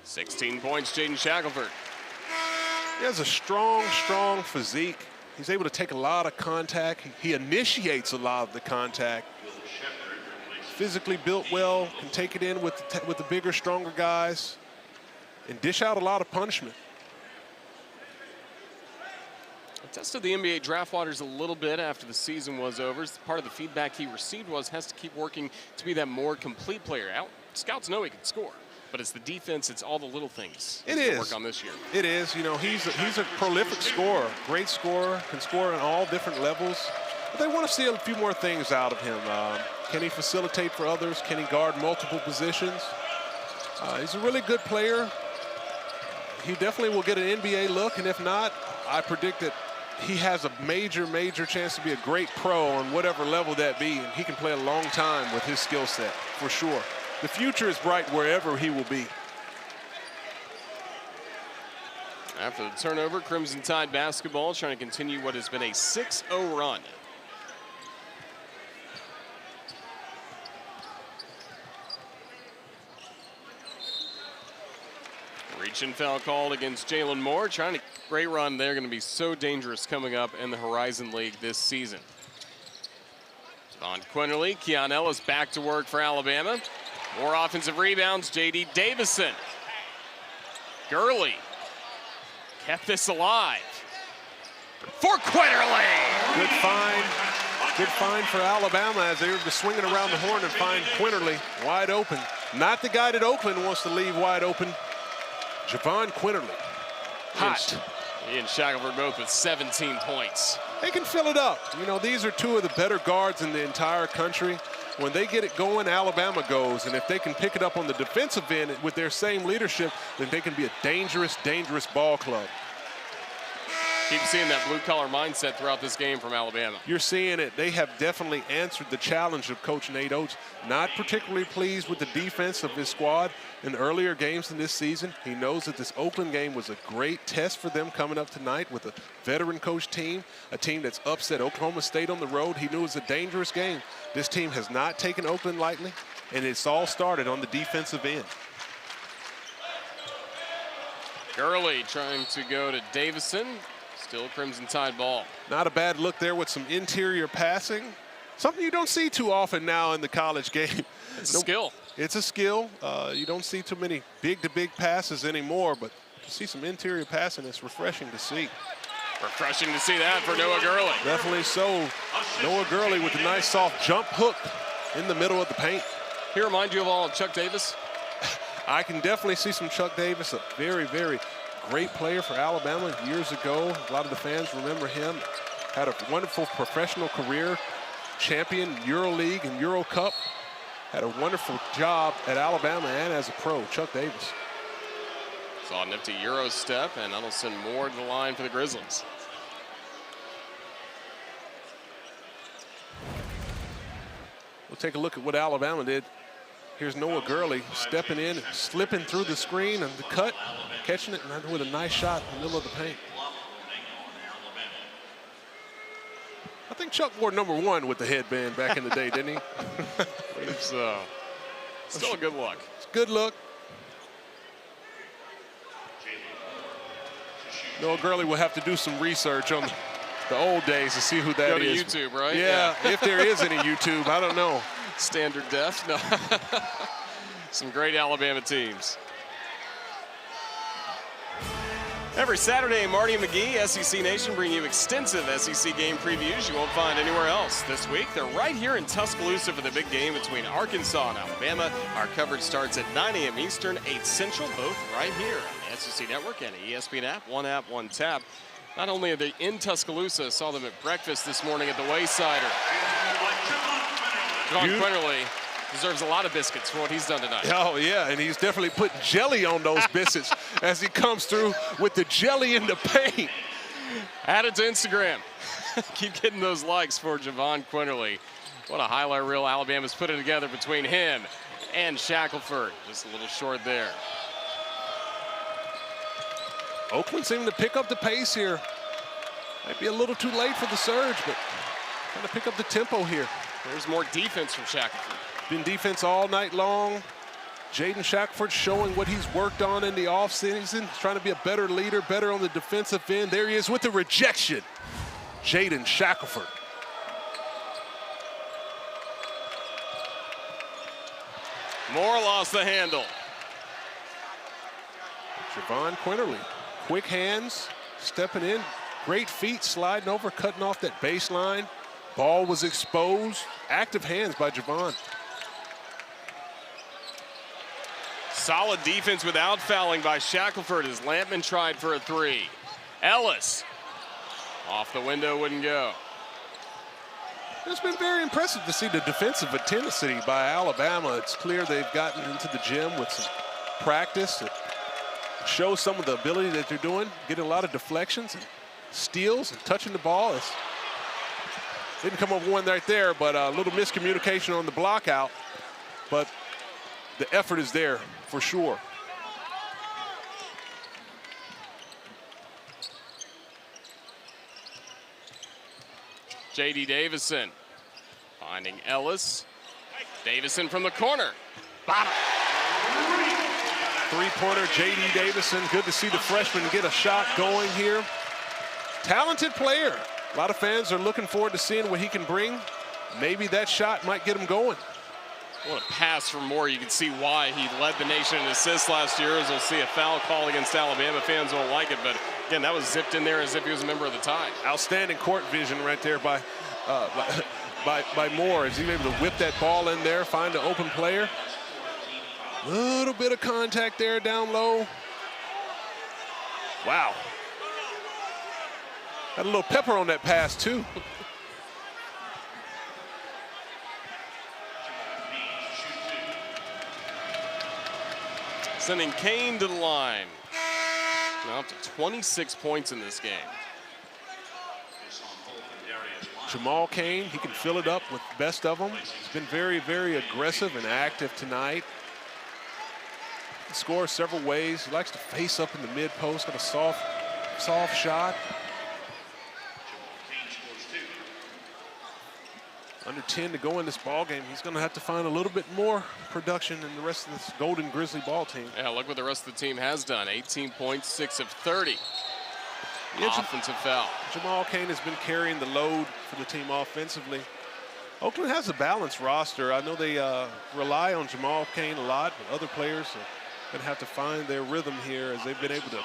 16 points, Jaden Shackelford. He has a strong, strong physique. He's able to take a lot of contact. He initiates a lot of the contact. Physically built well, can take it in with the bigger, stronger guys, and dish out a lot of punishment. I tested the NBA draft waters a little bit after the season was over. Part of the feedback he received was has to keep working to be that more complete player. Scouts know he can score, but it's the defense, it's all the little things it is. Work on this year. It is. You know, he's a prolific scorer, great scorer, can score on all different levels. But they want to see a few more things out of him. Can he facilitate for others? Can he guard multiple positions? He's a really good player. He definitely will get an NBA look, and if not, I predict that he has a major, major chance to be a great pro on whatever level that be, and he can play a long time with his skill set, for sure. The future is bright wherever he will be. After the turnover, Crimson Tide basketball trying to continue what has been a 6-0 run. Reach and foul called against Jalen Moore. Trying to great run. They're going to be so dangerous coming up in the Horizon League this season. On Quinterly, Keon Ellis back to work for Alabama. More offensive rebounds, J.D. Davison. Gurley kept this alive for Quinterly. Good find for Alabama as they were just swinging around the horn and find Quinterly wide open. Not the guy that Oakland wants to leave wide open. Javon Quinterly, hot. He and Shackelford both with 17 points. They can fill it up. You know, these are two of the better guards in the entire country. When they get it going, Alabama goes. And if they can pick it up on the defensive end with their same leadership, then they can be a dangerous, dangerous ball club. Keep seeing that blue-collar mindset throughout this game from Alabama. You're seeing it. They have definitely answered the challenge of Coach Nate Oates. Not particularly pleased with the defense of his squad in earlier games in this season. He knows that this Oakland game was a great test for them coming up tonight with a veteran coach team, a team that's upset Oklahoma State on the road. He knew it was a dangerous game. This team has not taken Oakland lightly, and it's all started on the defensive end. Gurley trying to go to Davison. Still Crimson Tide ball. Not a bad look there with some interior passing. Something you don't see too often now in the college game. It's a skill. It's a skill. You don't see too many big-to-big passes anymore, but to see some interior passing, it's refreshing to see. Refreshing to see that for Noah Gurley. Definitely so. Noah Gurley with a nice soft jump hook in the middle of the paint. He remind you of all of Chuck Davis? I can definitely see some Chuck Davis, a very, very great player for Alabama years ago. A lot of the fans remember him. Had a wonderful professional career, champion EuroLeague and Euro Cup. Had a wonderful job at Alabama and as a pro, Chuck Davis. Saw a nifty Euro step, and that'll send Moore to the line for the Grizzlies. We'll take a look at what Alabama did. Here's Noah Gurley stepping in, slipping through the screen and the cut, catching it and with a nice shot in the middle of the paint. I think Chuck wore #1 with the headband back in the day, didn't he? I believe so. Still a good look. It's a good look. Noah Gurley will have to do some research on the old days to see who that is. Go to YouTube, right? Yeah, if there is any YouTube, I don't know. Standard def, no. Some great Alabama teams. Every Saturday, Marty and McGee, SEC Nation, bring you extensive SEC game previews you won't find anywhere else. This week, they're right here in Tuscaloosa for the big game between Arkansas and Alabama. Our coverage starts at 9 a.m. Eastern, 8 Central, both right here on the SEC Network and the ESPN app. One app, one tap. Not only are they in Tuscaloosa, saw them at breakfast this morning at the Waysider. Javon Quinterly deserves a lot of biscuits for what he's done tonight. Oh, yeah, and he's definitely putting jelly on those biscuits as he comes through with the jelly in the paint. Add it to Instagram. Keep getting those likes for Javon Quinterly. What a highlight reel Alabama's putting together between him and Shackelford. Just a little short there. Oakland seeming to pick up the pace here. Might be a little too late for the surge, but trying to pick up the tempo here. There's more defense from Shackelford. Been defense all night long. Jaden Shackelford showing what he's worked on in the offseason, trying to be a better leader, better on the defensive end. There he is with the rejection. Jaden Shackelford. Moore lost the handle. Javon Quinterly, quick hands, stepping in, great feet, sliding over, cutting off that baseline. Ball was exposed. Active hands by Javon. Solid defense without fouling by Shackelford as Lampman tried for a three. Ellis off the window, wouldn't go. It's been very impressive to see the defensive intensity by Alabama. It's clear they've gotten into the gym with some practice. It shows some of the ability that they're doing, getting a lot of deflections and steals and touching the ball. Didn't come up with one right there, but a little miscommunication on the block out. But the effort is there for sure. J.D. Davison finding Ellis. Davison from the corner. Bottom. Three-pointer, J.D. Davison. Good to see the freshman get a shot going here. Talented player. A lot of fans are looking forward to seeing what he can bring. Maybe that shot might get him going. What a pass from Moore. You can see why he led the nation in assists last year, as we'll see a foul call against Alabama. Fans won't like it, but again, that was zipped in there as if he was a member of the Tide. Outstanding court vision right there by Moore. Is he able to whip that ball in there, find an open player? Little bit of contact there down low. Wow. Had a little pepper on that pass too. Sending Kane to the line. Now up to 26 points in this game. Jamal Kane, he can fill it up with the best of them. He's been very, very aggressive and active tonight. He scores several ways. He likes to face up in the mid post, got a soft shot. Under 10 to go in this ball game. He's going to have to find a little bit more production than the rest of this Golden Grizzly ball team. Yeah, look what the rest of the team has done. 18 points, 6 of 30. Offensive foul. Jamal Kane has been carrying the load for the team offensively. Oakland has a balanced roster. I know they rely on Jamal Kane a lot, but other players are going to have to find their rhythm here as they've been able to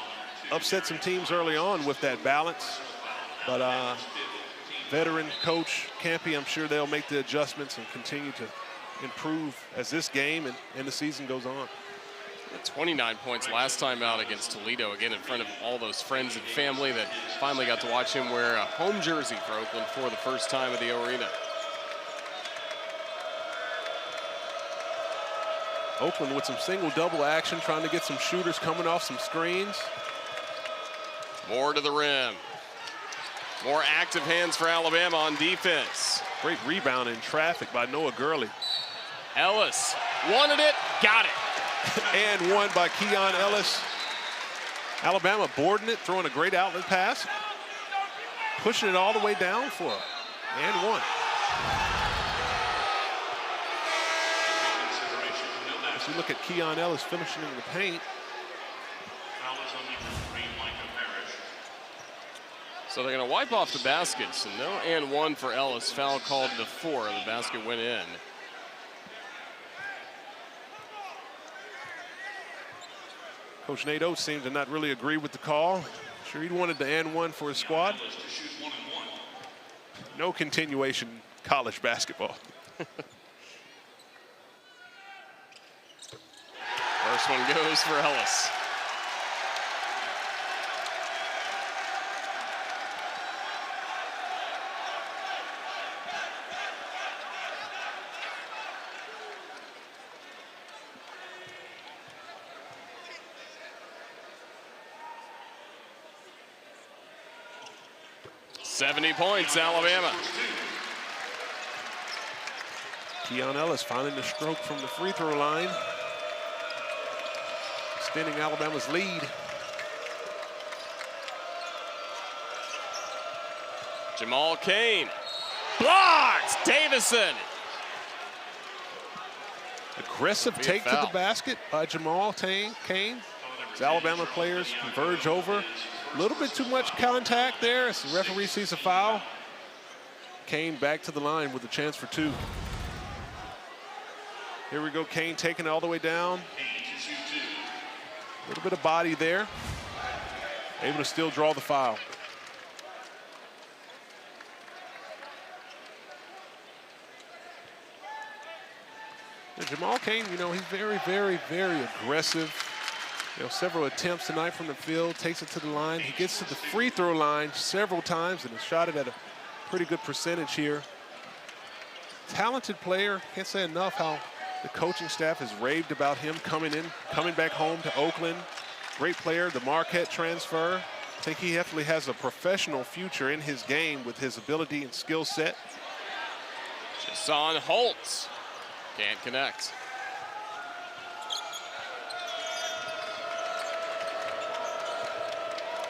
upset some teams early on with that balance. But veteran coach Campy, I'm sure they'll make the adjustments and continue to improve as this game and the season goes on. 29 points last time out against Toledo, again in front of all those friends and family that finally got to watch him wear a home jersey for Oakland for the first time at the arena. Oakland with some single-double action, trying to get some shooters coming off some screens. Moore to the rim. More active hands for Alabama on defense. Great rebound in traffic by Noah Gurley. Ellis wanted it, got it. And one by Keon Ellis. Alabama boarding it, throwing a great outlet pass. Pushing it all the way down for him. And one. As you look at Keon Ellis finishing in the paint. So they're going to wipe off the basket. So no and one for Ellis. Foul called before the basket went in. Coach Nate Oates seemed to not really agree with the call. Sure, he wanted the and one for his squad. No continuation college basketball. First one goes for Ellis. .70 points, Alabama. Keon Ellis finding the stroke from the free throw line. Extending Alabama's lead. Jamal Kane. Blocked! Davison. Aggressive take to the basket by Jamal Kane. As Alabama players converge over. A little bit too much contact there as the referee sees a foul. Kane back to the line with a chance for two. Here we go, Kane taking it all the way down. A little bit of body there. Able to still draw the foul. And Jamal Kane, you know, he's very, very, very aggressive. You know, several attempts tonight from the field, takes it to the line. He gets to the free throw line several times and has shot it at a pretty good percentage here. talented player. Can't say enough how the coaching staff has raved about him coming back home to Oakland. Great player, the Marquette transfer. I think he definitely has a professional future in his game with his ability and skill set. Jason Holtz can't connect.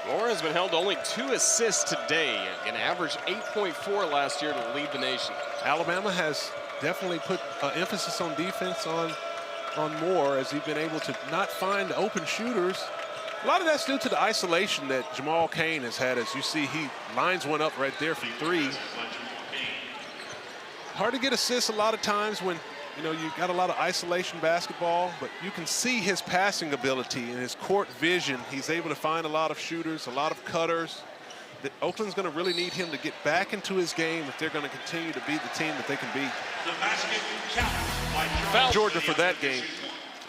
Moore has been held to only 2 assists today, an average 8.4 last year to lead the nation. Alabama has definitely put emphasis on defense on Moore, as he's been able to not find open shooters. A lot of that's due to the isolation that Jamal Cain has had. As you see, he lines one up right there from 3. Hard to get assists a lot of times when you've got a lot of isolation basketball, but you can see his passing ability and his court vision. He's able to find a lot of shooters, a lot of cutters. Oakland's going to really need him to get back into his game if they're going to continue to be the team that they can be. Georgia for that game.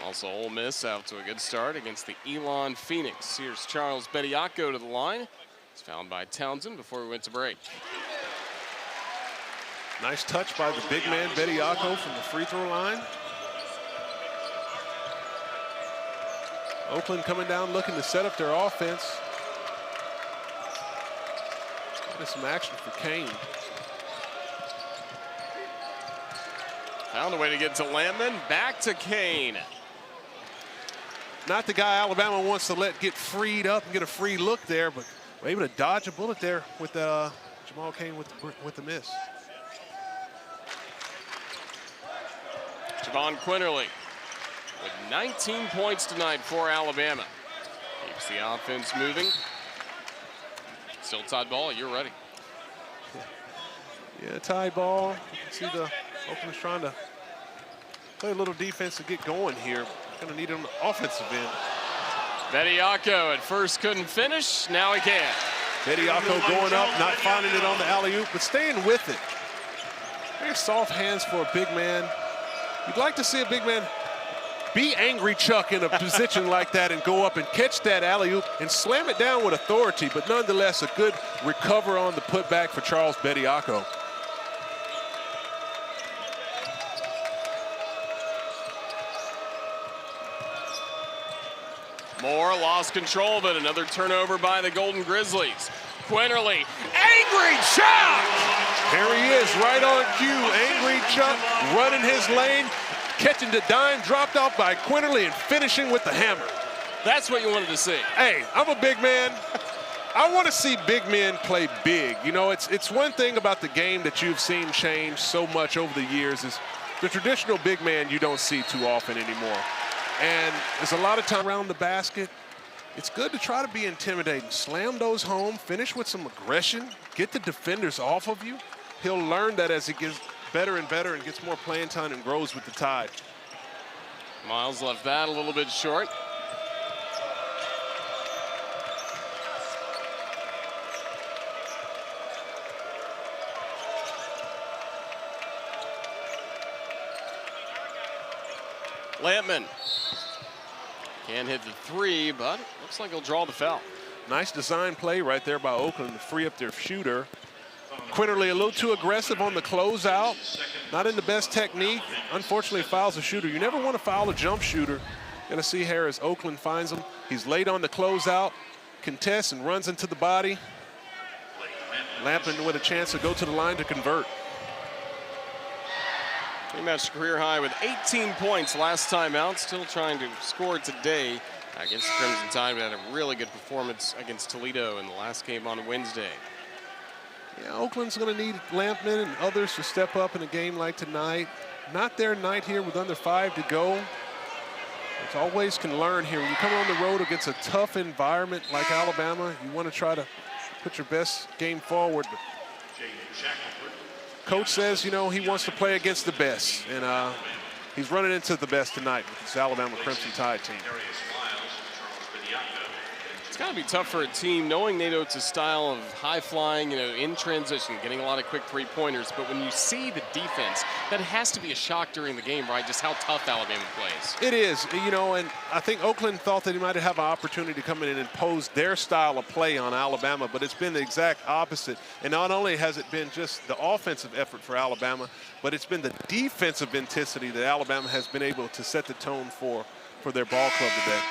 Also, Ole Miss out to a good start against the Elon Phoenix. Here's Charles Bediako to the line. He's fouled by Townsend before we went to break. Nice touch by the big man, Bediako, from the free throw line. Oakland coming down looking to set up their offense. There's some action for Cain. Found a way to get to Lampman. Back to Cain. Not the guy Alabama wants to let get freed up and get a free look there, but we're able to dodge a bullet there with Jamal Cain with the miss. Javon Quinterly with 19 points tonight for Alabama. Keeps the offense moving. Still tied ball, you're ready. Yeah, tie ball. You can see the Oakland's trying to play a little defense to get going here. Gonna need him on the offensive end. Bediako at first couldn't finish, now he can. Bediako going up, not finding it on the alley-oop, but staying with it. Very soft hands for a big man. You'd like to see a big man be Angry Chuck in a position like that and go up and catch that alley-oop and slam it down with authority, but nonetheless a good recover on the putback for Charles Bediako. Moore lost control of it. Another turnover by the Golden Grizzlies. Quinterly, Angry Chuck! There he is, right on cue. Angry Chuck running his lane, catching the dime, dropped off by Quinterly and finishing with the hammer. That's what you wanted to see. Hey, I'm a big man. I want to see big men play big. You know, it's one thing about the game that you've seen change so much over the years is the traditional big man you don't see too often anymore. And there's a lot of time around the basket. It's good to try to be intimidating. Slam those home, finish with some aggression, get the defenders off of you. He'll learn that as he gets better and better and gets more playing time and grows with the Tide. Miles left that a little bit short. Lampman can't hit the 3, but looks like he'll draw the foul. Nice design play right there by Oakland to free up their shooter. Quinterly a little too aggressive on the closeout. Not in the best technique. Unfortunately fouls a shooter. You never want to foul a jump shooter. Gonna see here as Oakland finds him. He's late on the closeout, contests and runs into the body. Lampman with a chance to go to the line to convert. He matched career high with 18 points last time out. Still trying to score today against the Crimson Tide. We had a really good performance against Toledo in the last game on Wednesday. Yeah, Oakland's going to need Lampman and others to step up in a game like tonight. Not their night here with under 5 to go. It's always can learn here. When you come on the road against a tough environment like Alabama, you want to try to put your best game forward. But Coach says, you know, he wants to play against the best, and he's running into the best tonight with this Alabama Crimson Tide team. It's got to be tough for a team knowing Nate Oates' style of high flying, in transition, getting a lot of quick three-pointers. But when you see the defense, that has to be a shock during the game, right? Just how tough Alabama plays. It is, and I think Oakland thought that he might have an opportunity to come in and impose their style of play on Alabama, but it's been the exact opposite. And not only has it been just the offensive effort for Alabama, but it's been the defensive intensity that Alabama has been able to set the tone for their ball club today.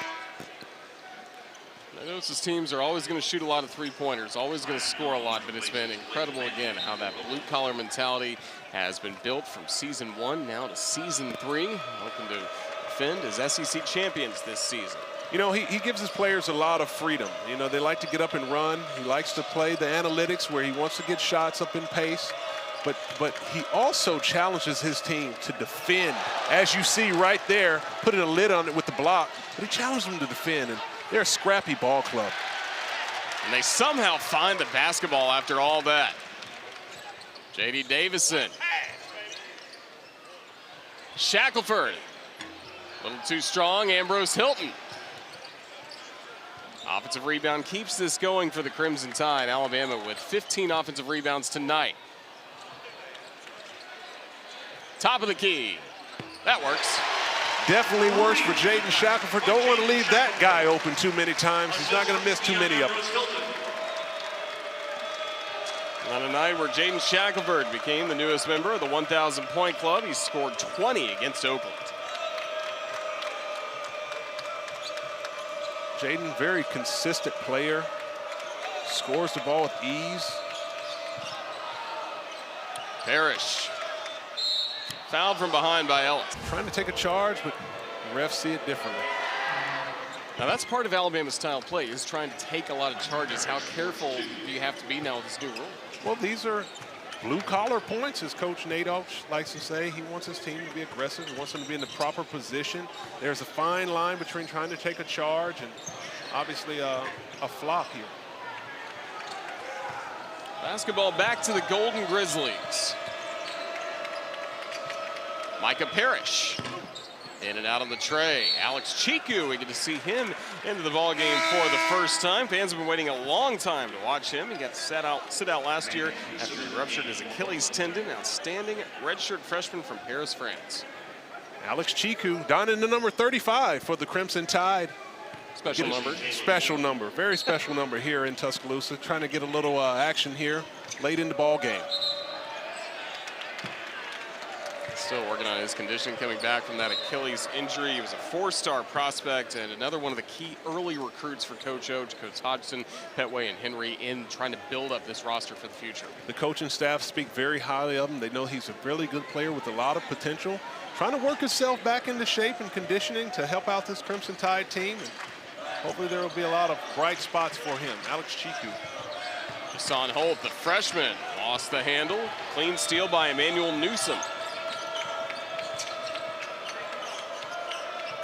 I know his teams are always going to shoot a lot of three-pointers, always going to score a lot, but it's been incredible, again, how that blue-collar mentality has been built from season 1 now to season 3, hoping to defend as SEC champions this season. He gives his players a lot of freedom. They like to get up and run. He likes to play the analytics where he wants to get shots up in pace. But he also challenges his team to defend. As you see right there, putting a lid on it with the block. But he challenged them to defend, and they're a scrappy ball club. And they somehow find the basketball after all that. J.D. Davison. Shackelford. A little too strong. Ambrose Hilton. Offensive rebound keeps this going for the Crimson Tide. Alabama with 15 offensive rebounds tonight. Top of the key. That works. Definitely works for Jaden Shackelford. Don't want to leave that guy open too many times. He's not going to miss too many of them. On a night where Jaden Shackelford became the newest member of the 1,000-point club, he scored 20 against Oakland. Jaden, very consistent player. Scores the ball with ease. Parrish. Fouled from behind by Ellis. Trying to take a charge, but the refs see it differently. Now that's part of Alabama's style play, is trying to take a lot of charges. How careful do you have to be now with this new rule? Well, these are blue-collar points, as Coach Nate Oates likes to say. He wants his team to be aggressive. He wants them to be in the proper position. There's a fine line between trying to take a charge and obviously a flop here. Basketball back to the Golden Grizzlies. Micah Parrish in and out on the tray. Alex Chiku, we get to see him into the ball game for the first time. Fans have been waiting a long time to watch him. He got to sit out last year after he ruptured his Achilles tendon. Outstanding redshirt freshman from Paris, France. Alex Chiku donning the number 35 for the Crimson Tide. Special number. Special number, very special number here in Tuscaloosa. Trying to get a little action here late in the ball game. Still working on his condition, coming back from that Achilles injury. He was a 4-star prospect and another one of the key early recruits for Coach Oates, Coach Hodgson, Petway, and Henry in trying to build up this roster for the future. The coaching staff speak very highly of him. They know he's a really good player with a lot of potential. Trying to work himself back into shape and conditioning to help out this Crimson Tide team. And hopefully there will be a lot of bright spots for him. Alex Chiku. Hassan Holt, the freshman, lost the handle. Clean steal by Emmanuel Newsom.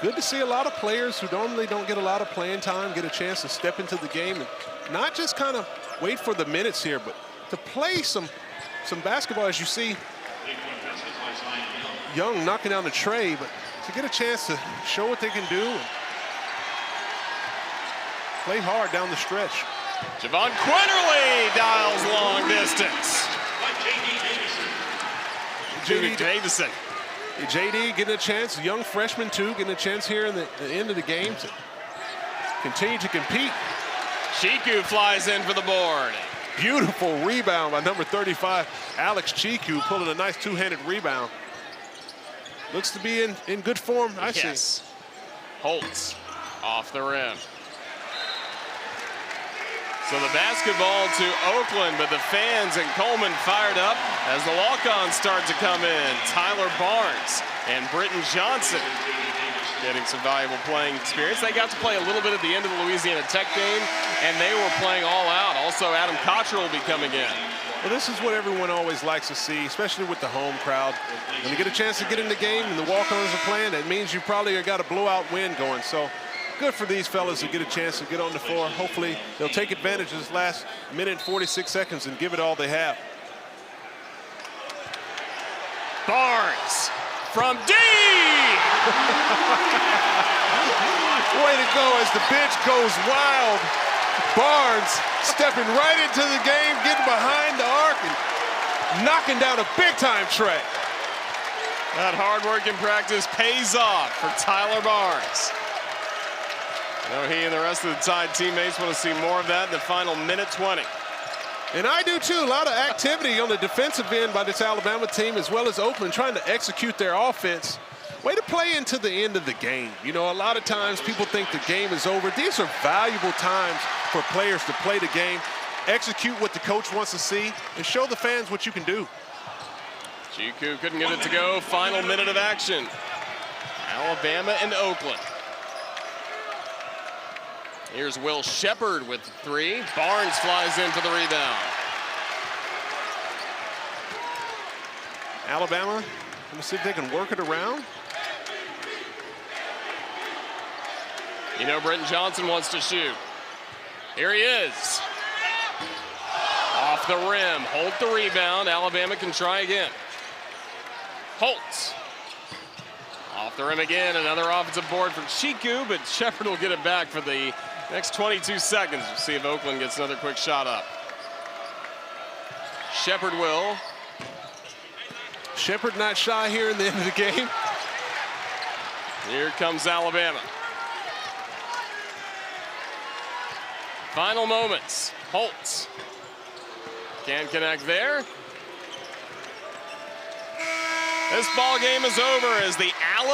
Good to see a lot of players who normally don't get a lot of playing time get a chance to step into the game and not just kind of wait for the minutes here, but to play some basketball. As you see Young knocking down the tray, but to get a chance to show what they can do and play hard down the stretch. Javon Quinterly dials long distance. J.D. Davison. J.D. getting a chance, young freshman too, getting a chance here in the end of the game to continue to compete. Chiku flies in for the board. Beautiful rebound by number 35, Alex Chiku, pulling a nice two-handed rebound. Looks to be in good form, I see. Holtz off the rim. So the basketball to Oakland, but the fans in Coleman fired up as the walk-ons start to come in. Tyler Barnes and Britton Johnson getting some valuable playing experience. They got to play a little bit at the end of the Louisiana Tech game, and they were playing all out. Also, Adam Cottrell will be coming in. Well, this is what everyone always likes to see, especially with the home crowd. When you get a chance to get in the game and the walk-ons are playing, that means you probably got a blowout win going. So good for these fellas to get a chance to get on the floor. Hopefully they'll take advantage of this last minute and 46 seconds and give it all they have. Barnes from D! Way to go as the bench goes wild. Barnes stepping right into the game, getting behind the arc and knocking down a big-time tray. That hard work in practice pays off for Tyler Barnes. I know he and the rest of the Tide teammates want to see more of that in the final minute 20. And I do too. A lot of activity on the defensive end by this Alabama team, as well as Oakland trying to execute their offense. Way to play into the end of the game. You know, a lot of times people think the game is over. These are valuable times for players to play the game, execute what the coach wants to see, and show the fans what you can do. Chiku couldn't get it to go. Final minute of action. Alabama and Oakland. Here's Will Sheppard with the three. Barnes flies in for the rebound. Alabama, let me see if they can work it around. You know Brenton Johnson wants to shoot. Here he is. Off the rim, Holt the rebound. Alabama can try again. Holtz. Off the rim again, another offensive board from Chiku, but Sheppard will get it back for the next 22 seconds. We'll see if Oakland gets another quick shot up. Sheppard will. Sheppard not shy here in the end of the game. Here comes Alabama. Final moments. Holtz. Can't connect there. This ball game is over as the Alabama